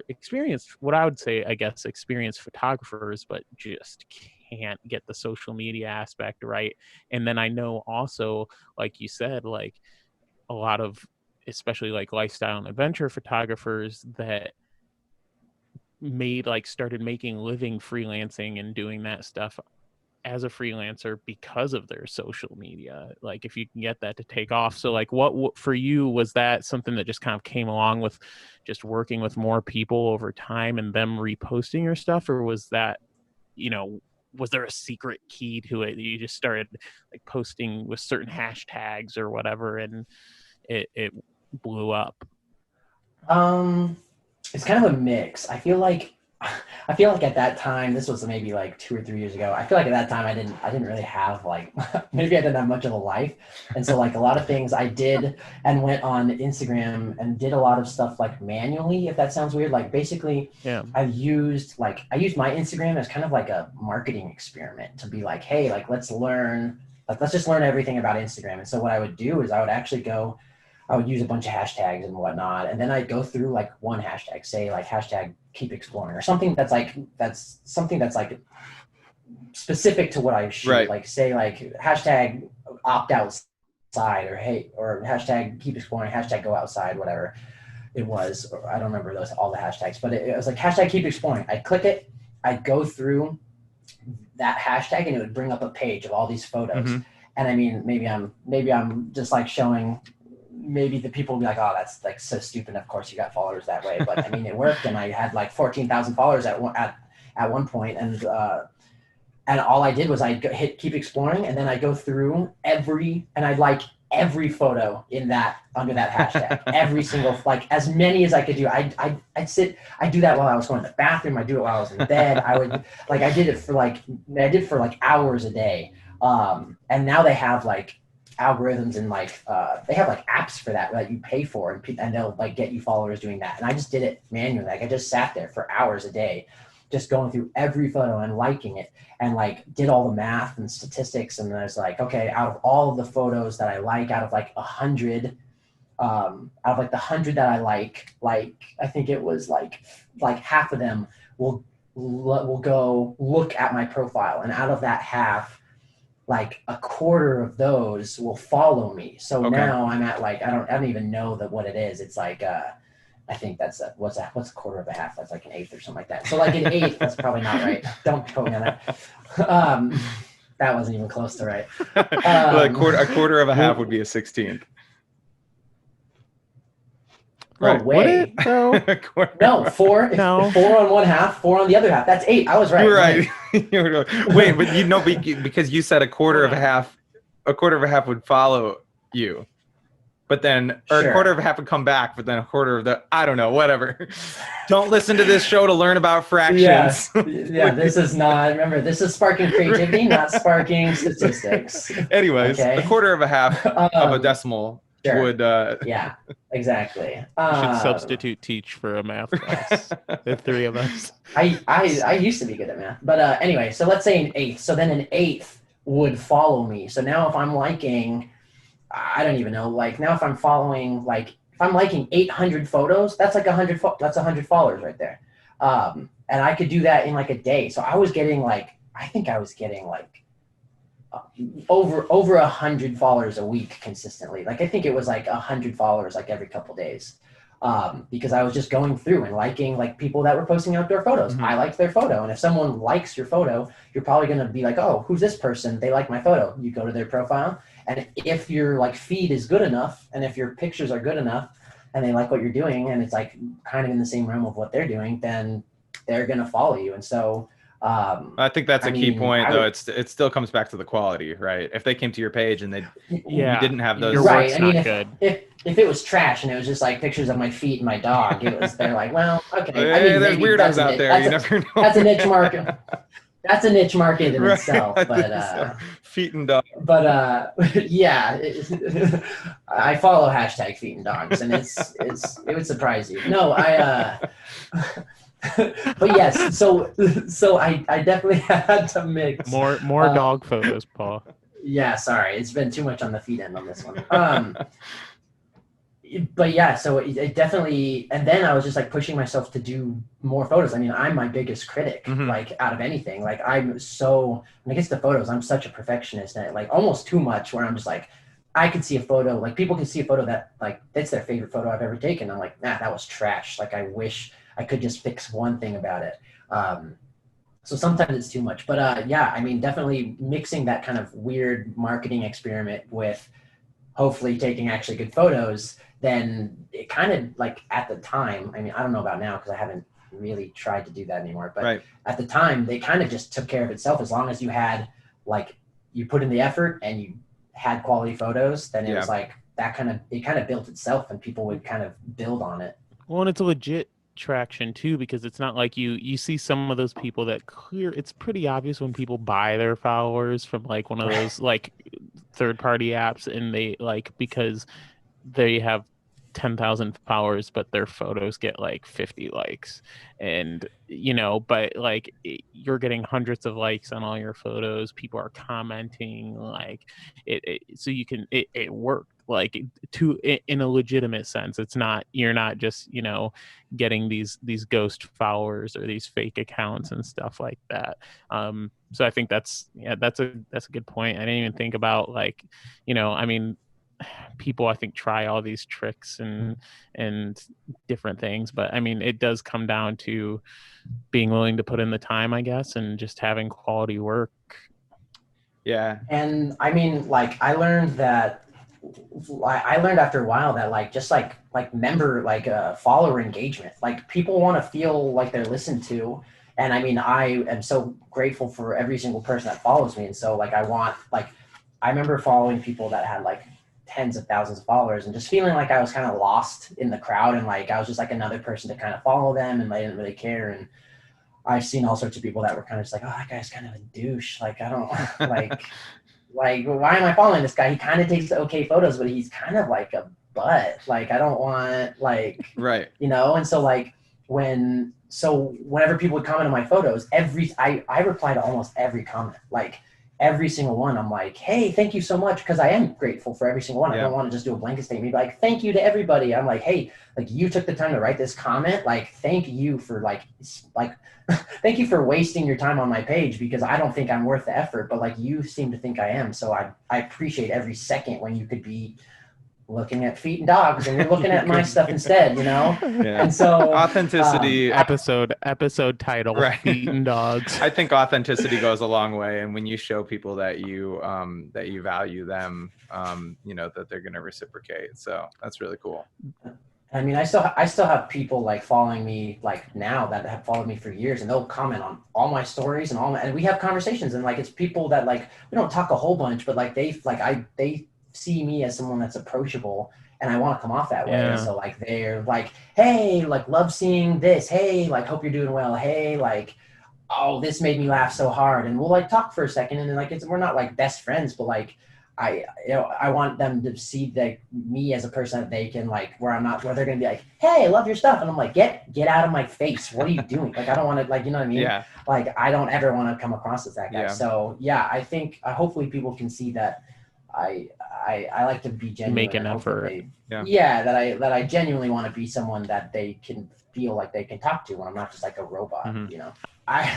experienced, what I would say, I guess, experienced photographers, but just can't get the social media aspect right. And then I know also, like you said, like a lot of, especially like lifestyle and adventure photographers that started making living freelancing and doing that stuff as a freelancer because of their social media. Like if you can get that to take off. So like what for you, was that something that just kind of came along with just working with more people over time and them reposting your stuff, or was that, was there a secret key to it that you just started like posting with certain hashtags or whatever and it blew up? It's kind of a mix. I feel like at that time, this was maybe like 2 or 3 years ago. I feel like at that time I didn't really have like maybe I didn't have much of a life. And so like a lot of things I did and went on Instagram and did a lot of stuff like manually, if that sounds weird. Like basically I used my Instagram as kind of like a marketing experiment to be like, hey, like let's just learn everything about Instagram. And so what I would do is I would use a bunch of hashtags and whatnot. And then I'd go through like one hashtag, say like hashtag keep exploring, or something that's like specific to what I shoot. Right. Like say like hashtag opt outside, or hashtag keep exploring, hashtag go outside, whatever it was. Or I don't remember all the hashtags, but it was like hashtag keep exploring. I'd click it, I'd go through that hashtag and it would bring up a page of all these photos. Mm-hmm. And I mean, maybe I'm just like showing, maybe the people will be like, oh, that's like so stupid. Of course you got followers that way. But I mean, it worked. And I had like 14,000 followers at one point. And all I did was I hit keep exploring. And then I go through and I'd like every photo under that hashtag, every single, like as many as I could do. I'd do that while I was going to the bathroom. I do it while I was in bed. I did for like hours a day. And now they have like algorithms and like they have like apps for that you pay for, and they'll like get you followers doing that. And I just did it manually. Like I just sat there for hours a day just going through every photo and liking it, and like did all the math and statistics. And I was like, okay, out of all of the photos that I like, out of like 100 out of like the 100 that I like I think it was like half of them will go look at my profile, and out of that half, like a quarter of those will follow me. So now I'm at like, I don't even know what it is. It's like, I think that's what's a quarter of a half? That's like an eighth or something like that. So like an eighth, that's probably not right. Don't quote me on that. That wasn't even close to right. Well, a quarter of a half would be a 16th. Right. No way. No, four. No. 4 on one half, 4 on the other half. That's 8. I was right. You're right. Wait, but because you said a quarter of a half would follow you, but then a quarter of a half would come back, but then a quarter of I don't know, whatever. Don't listen to this show to learn about fractions. Yeah. This is sparking creativity, not sparking statistics. Anyways, a quarter of a half of a decimal. Would yeah, exactly. We should substitute teach for a math class. The three of us. I used to be good at math, but anyway. So let's say an eighth. So then an eighth would follow me. So now if I'm liking, I don't even know. Like now if I'm following, like if I'm liking 800 photos, that's like 100. That's 100 followers right there. And I could do that in like a day. So I was getting like over 100 followers a week consistently. Like I think it was like 100 followers like every couple days, because I was just going through and liking like people that were posting outdoor photos. Mm-hmm. I liked their photo, and if someone likes your photo, you're probably going to be like, oh, who's this person? They like my photo. You go to their profile, and if your like feed is good enough, and if your pictures are good enough, and they like what you're doing, and it's like kind of in the same realm of what they're doing, then they're going to follow you. And so I think that's a key point, though. It still comes back to the quality, right? If they came to your page and you didn't have those, you're right. I mean, if it was trash and it was just like pictures of my feet and my dog, they're like, well, okay. Hey, I mean, there's maybe weirdos out there. You never know. That's a niche market. That's a niche market in Right, itself. I But think so. Feet and dogs. but yeah, I follow hashtag feet and dogs, and it would surprise you. No, but yes, so I definitely had to mix more dog photos, Paul. Yeah, sorry, it's been too much on the feet end on this one. But yeah, so it definitely, and then I was just like pushing myself to do more photos. I mean, I'm my biggest critic, like out of anything. Like when it gets to photos, I'm such a perfectionist, and like almost too much, where I'm just like, I could see a photo, like people can see a photo that like that's their favorite photo I've ever taken. I'm like, nah, that was trash. Like I wish I could just fix one thing about it. So sometimes it's too much, but yeah, I mean, definitely mixing that kind of weird marketing experiment with hopefully taking actually good photos. Then it kind of like at the time, I mean, I don't know about now because I haven't really tried to do that anymore, but at the time they kind of just took care of itself. As long as you had like, you put in the effort and you had quality photos, then it was like it kind of built itself, and people would kind of build on it. Well, and it's a legit traction too, because it's not like you see some of those people that it's pretty obvious when people buy their followers from like one of those like third-party apps, and they like, because they have 10,000 followers, but their photos get like 50 likes, and but like you're getting hundreds of likes on all your photos. People are commenting, like so you can it worked like in a legitimate sense. It's not, you're not just getting these ghost followers or these fake accounts and stuff like that. So I think that's a good point. I didn't even think about like, I mean, people I think try all these tricks and different things, but I mean, it does come down to being willing to put in the time, I guess, and just having quality work. Yeah. And I mean, like I learned after a while that like just like member like follower engagement, like people want to feel like they're listened to. And I mean, I am so grateful for every single person that follows me. And so like I remember following people that had like tens of thousands of followers and just feeling like I was kind of lost in the crowd, and like I was just like another person to kind of follow them, and I didn't really care. And I've seen all sorts of people that were kind of just like, oh, that guy's kind of a douche. Like, I don't like why am I following this guy? He kind of takes okay photos, but he's kind of like a butt. Like, I don't want like, and so like whenever people would comment on my photos, I reply to almost every comment, like every single one. I'm like, hey, thank you so much, because I am grateful for every single one. I don't want to just do a blanket statement, but like, thank you to everybody. I'm like, hey, like you took the time to write this comment. Like, thank you for like thank you for wasting your time on my page, because I don't think I'm worth the effort, but like you seem to think I am. So I appreciate every second when you could be looking at feet and dogs and you're looking at my stuff instead, And so authenticity episode title, feet and dogs. I think authenticity goes a long way, and when you show people that you value them, that they're going to reciprocate. So that's really cool. I mean, I still have people like following me like now that have followed me for years, and they'll comment on all my stories and we have conversations, and like it's people that like we don't talk a whole bunch, but like they see me as someone that's approachable, and I want to come off that way. And so like they're like, hey, like love seeing this, hey, like hope you're doing well, hey, like, oh, this made me laugh so hard, and we'll like talk for a second, and then like we're not like best friends, but like I want them to see like me as a person that they can like, where they're gonna be like, hey, I love your stuff, and I'm like, get out of my face, what are you doing? Like I don't want to, like, you know what I mean? Yeah. Like I don't ever want to come across as that guy. So yeah, I think hopefully people can see that I like to be genuine. Make an effort. That I genuinely want to be someone that they can feel like they can talk to when I'm not just like a robot, I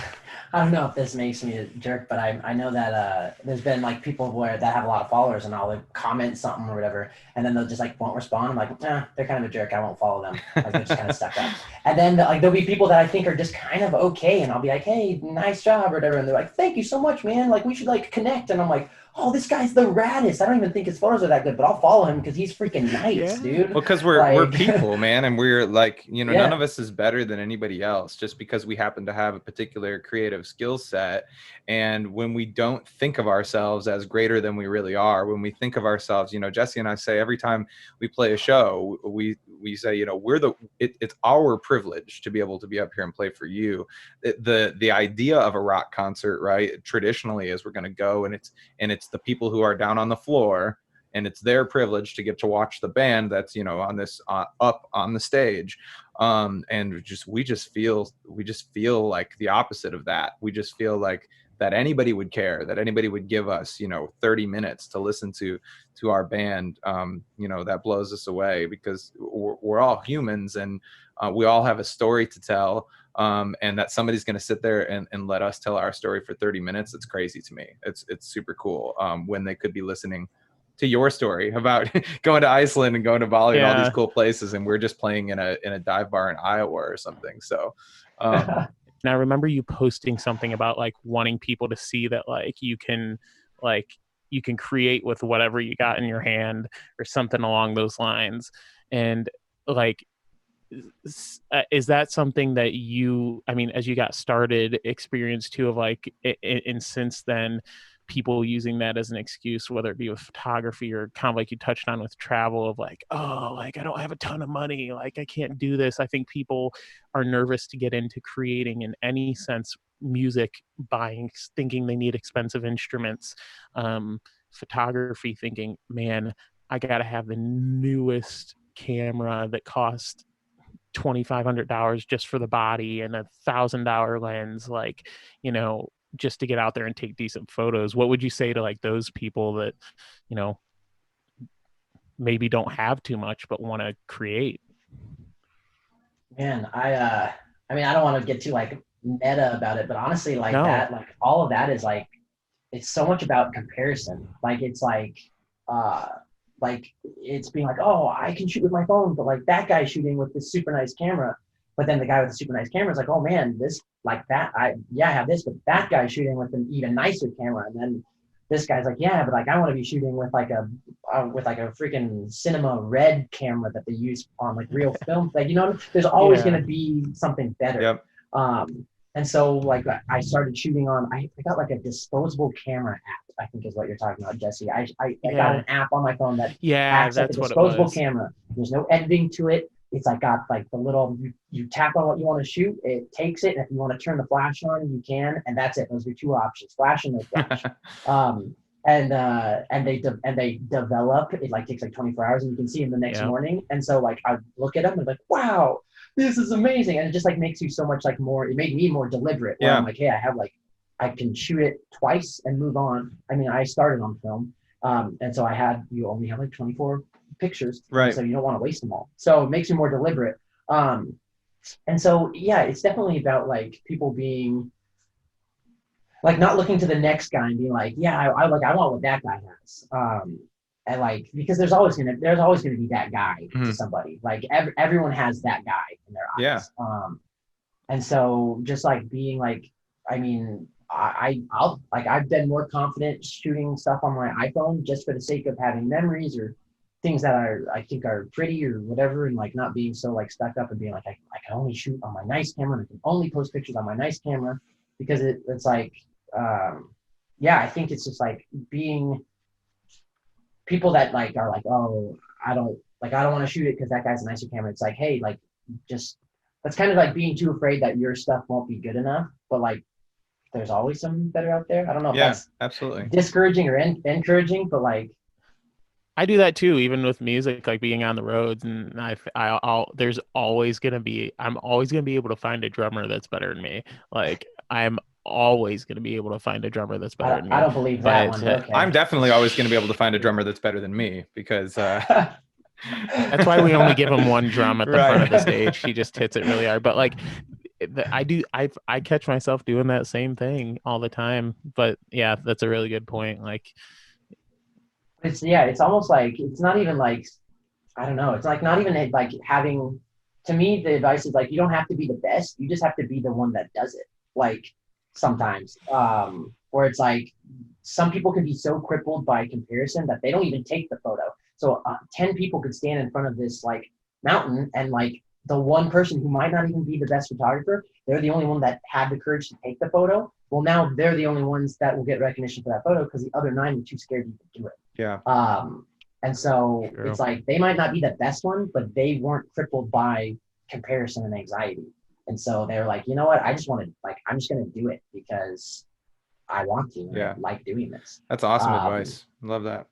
don't know if this makes me a jerk, but I know that there's been like people that have a lot of followers, and I'll comment something or whatever, and then they'll just like won't respond. I'm like, they're kind of a jerk, I won't follow them. Like they're just kind of stuck up. And then like there'll be people that I think are just kind of okay, and I'll be like, hey, nice job or whatever, and they're like, thank you so much, man, like we should like connect. And I'm like, oh, this guy's the raddest. I don't even think his photos are that good, but I'll follow him because he's freaking nice, dude. Well, because we're people, man, and we're like, none of us is better than anybody else just because we happen to have a particular particular creative skill set. And when we don't think of ourselves as greater than we really are, when we think of ourselves, you know, Jesse and I say every time we play a show, we say, you know, it's our privilege to be able to be up here and play for you. The idea of a rock concert, right, traditionally is we're going to go and it's the people who are down on the floor, and it's their privilege to get to watch the band that's, you know, on this up on the stage. And we just feel like the opposite of that. We just feel like that anybody would care, that anybody would give us, you know, 30 minutes to listen to our band. You know, that blows us away, because we're all humans, and we all have a story to tell. And that somebody's going to sit there and let us tell our story for 30 minutes. It's crazy to me. It's super cool. When they could be listening to your story about going to Iceland and going to Bali and all these cool places, and we're just playing in a dive bar in Iowa or something. So, and I remember you posting something about like wanting people to see that like you can create with whatever you got in your hand, or something along those lines. And like, is that something that you, I mean, as you got started, experienced too, of like, and since then, people using that as an excuse, whether it be with photography or kind of like you touched on with travel, of like, oh, like I don't have a ton of money, like I can't do this. I think people are nervous to get into creating in any sense, music, buying, thinking they need expensive instruments, photography, thinking, man, I gotta have the newest camera that costs $2,500 just for the body and $1,000 lens, like, you know, just to get out there and take decent photos. What would you say to like those people that, you know, maybe don't have too much but want to create? Man, I mean, I don't want to get too like meta about it, but honestly, like that, like all of that is like, it's so much about comparison. Like it's like it's being like, oh, I can shoot with my phone, but like that guy's shooting with this super nice camera. But then the guy with the super nice camera is like, oh man, this like that, I have this, but that guy's shooting with an even nicer camera. And then this guy's like, yeah, but like I want to be shooting with like a freaking cinema red camera that they use on like real film. Like, you know, there's always going to be something better. Yep. And so like I started shooting on, I got like a disposable camera app, I think is what you're talking about, Jesse. I got an app on my phone that acts like a disposable camera. There's no editing to it. It's like got like the little, you tap on what you want to shoot, it takes it, and if you want to turn the flash on, you can, and that's it. Those are two options: flash and no flash. And they develop. It like takes like 24 hours, and you can see them the next morning. And so like I look at them and like, wow, this is amazing, and it just like makes you so much like more. It made me more deliberate. Where I'm like, hey, I can shoot it twice and move on. I mean, I started on film, and so you only have like 24 pictures, right? So you don't want to waste them all. So it makes you more deliberate. And so yeah, it's definitely about like people being like not looking to the next guy and being like, yeah, I want what that guy has. And like, because there's always gonna be that guy to somebody. Like everyone has that guy in their eyes. Yeah. And so just like being like, I mean, I've been more confident shooting stuff on my iPhone just for the sake of having memories or things that I think are pretty or whatever, and like not being so like stuck up and being like, I can only shoot on my nice camera and I can only post pictures on my nice camera, because it's like, I think it's just like being people that like are like, oh, I don't want to shoot it because that guy's a nicer camera. It's like, hey, like just, that's kind of like being too afraid that your stuff won't be good enough, but like there's always some better out there. I don't know if that's absolutely discouraging or encouraging, but like I do that too, even with music, like being on the roads, and I'm always gonna be able to find a drummer that's better than me. Like I'm always gonna be able to find a drummer that's better than me. I don't believe that one. Okay. I'm definitely always gonna be able to find a drummer that's better than me, because that's why we only give him one drum at the front of the stage. He just hits it really hard. But like I catch myself doing that same thing all the time. But yeah, that's a really good point. Like it's almost like, it's not even like, I don't know, it's like not even like having, to me the advice is like, you don't have to be the best, you just have to be the one that does it. Like sometimes where it's like some people can be so crippled by comparison that they don't even take the photo. So 10 people could stand in front of this like mountain and like the one person who might not even be the best photographer, they're the only one that had the courage to take the photo. Well, now they're the only ones that will get recognition for that photo because the other 9 were too scared to even do it. Yeah. And so True. it's like they might not be the best one, but they weren't crippled by comparison and anxiety. And so they're like, you know what? I just want to, like, I'm just going to do it because I want to. And I like doing this. That's awesome advice. Love that.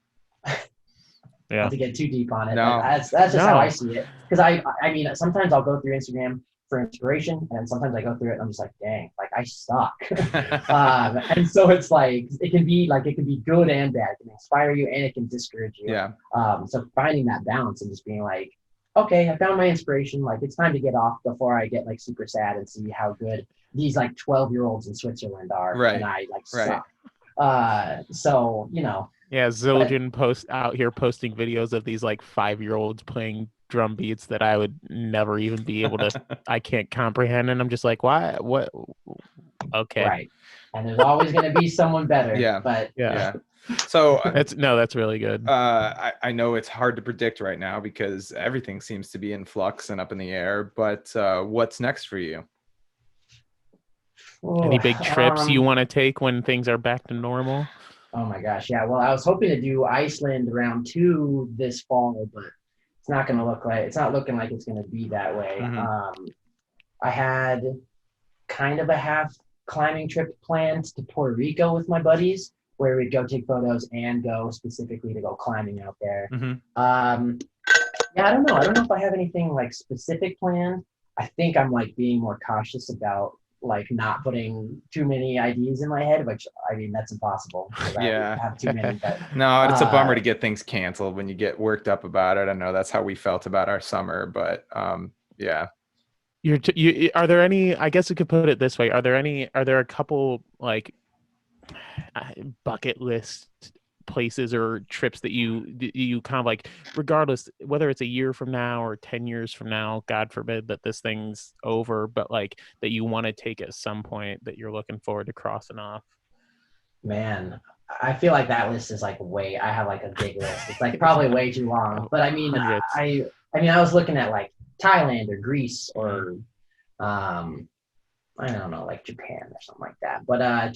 Yeah. Not to get too deep on it. No. But that's just how I see it. Because I mean, sometimes I'll go through Instagram for inspiration, and sometimes I go through it and I'm just like, dang, like I suck. And so it's like it can be good and bad. It can inspire you and it can discourage you. Yeah. So finding that balance and just being like, okay, I found my inspiration. Like it's time to get off before I get like super sad and see how good these like 12-year-olds in Switzerland are. Right. And I like Right. suck. So, you know. Yeah, Zildjian out here posting videos of these like 5-year-olds playing drum beats that I would never even be able to I can't comprehend, and I'm just like, why? What? Okay. Right. And there's always going to be someone better. Yeah. But Yeah. So that's really good. I know it's hard to predict right now because everything seems to be in flux and up in the air, but what's next for you? Any big trips you want to take when things are back to normal? Oh my gosh. Yeah. Well, I was hoping to do Iceland round 2 this fall, but it's not looking like it's going to be that way. Mm-hmm. I had kind of a half climbing trip planned to Puerto Rico with my buddies where we'd go take photos and go specifically to go climbing out there. Mm-hmm. Yeah, I don't know. I don't know if I have anything like specific planned. I think I'm like being more cautious about like not putting too many ideas in my head, which I mean that's impossible. Yeah, I have too many. But, no, it's a bummer to get things canceled when you get worked up about it. I know that's how we felt about our summer, but yeah. Are there any? I guess we could put it this way: Are there a couple like bucket list places or trips that you kind of like, regardless whether it's a year from now or 10 years from now, God forbid that this thing's over, but like that you want to take at some point that you're looking forward to crossing off? Man, I feel like that list is like I have like a big list. It's like probably way too long. But I mean, I was looking at like Thailand or Greece or I don't know, like Japan or something like that. But I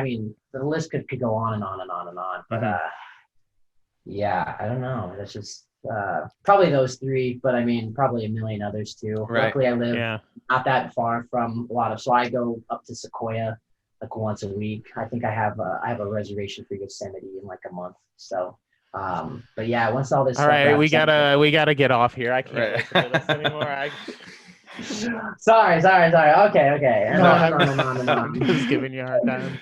mean, the list could go on and on and on and on. But yeah, I don't know. That's just probably those 3. But I mean, probably a million others too. Right. Luckily, I live not that far from a lot of. So I go up to Sequoia like once a week. I think I have a reservation for Yosemite in like a month. So. But yeah, once all this. All right, we gotta get off here. I can't listen to this anymore. Sorry. Okay. No, I'm just giving you a hard time.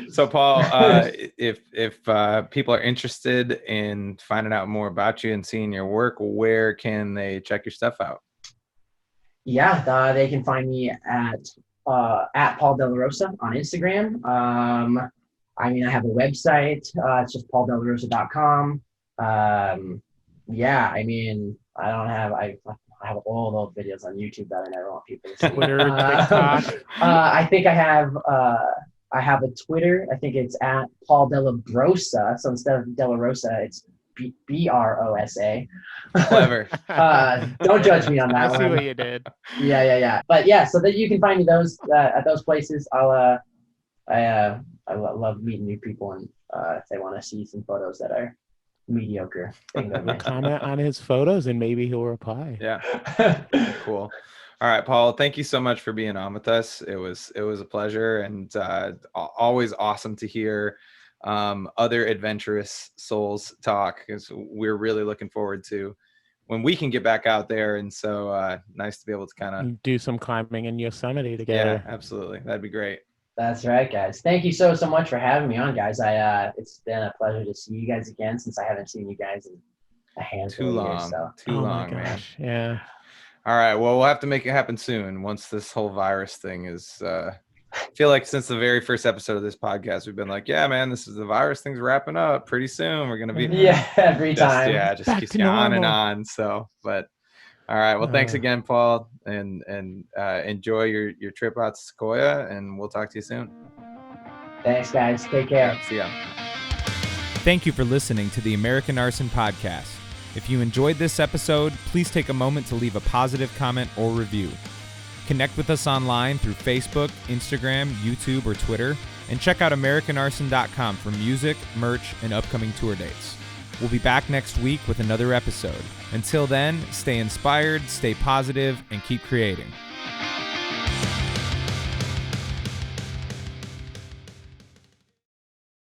So, Paul, if people are interested in finding out more about you and seeing your work, where can they check your stuff out? Yeah, they can find me at Paul Delarosa on Instagram. I mean, I have a website. It's just pauldelarosa.com. Yeah, I mean, I have all those videos on YouTube that I never want people to see. Twitter, TikTok. I think I have a Twitter. I think it's at Paul Delarosa. So instead of Delarosa, it's Brosa. Clever. Don't judge me on that one. I see what you did. Yeah. But yeah, so that you can find me at those places. I love meeting new people, and if they want to see some photos that are mediocre, comment on his photos and maybe he'll reply. Yeah. Cool. All right, Paul, thank you so much for being on with us. It was a pleasure, and always awesome to hear other adventurous souls talk, because we're really looking forward to when we can get back out there. And so nice to be able to kind of do some climbing in Yosemite together. Yeah, absolutely. That'd be great. That's right, guys. Thank you so much for having me on, guys. It's been a pleasure to see you guys again, since I haven't seen you guys in a handful of years. Too long, man. Yeah. All right. Well, we'll have to make it happen soon once this whole virus thing is. I feel like since the very first episode of this podcast, we've been like, yeah, man, the virus thing's wrapping up pretty soon. We're gonna be every time. Yeah, just keeps going on and on. So, but. All right. Well, thanks again, Paul, and enjoy your trip out to Sequoia, and we'll talk to you soon. Thanks, guys. Take care. Yeah, see ya. Thank you for listening to the American Arson Podcast. If you enjoyed this episode, please take a moment to leave a positive comment or review. Connect with us online through Facebook, Instagram, YouTube, or Twitter, and check out AmericanArson.com for music, merch, and upcoming tour dates. We'll be back next week with another episode. Until then, stay inspired, stay positive, and keep creating.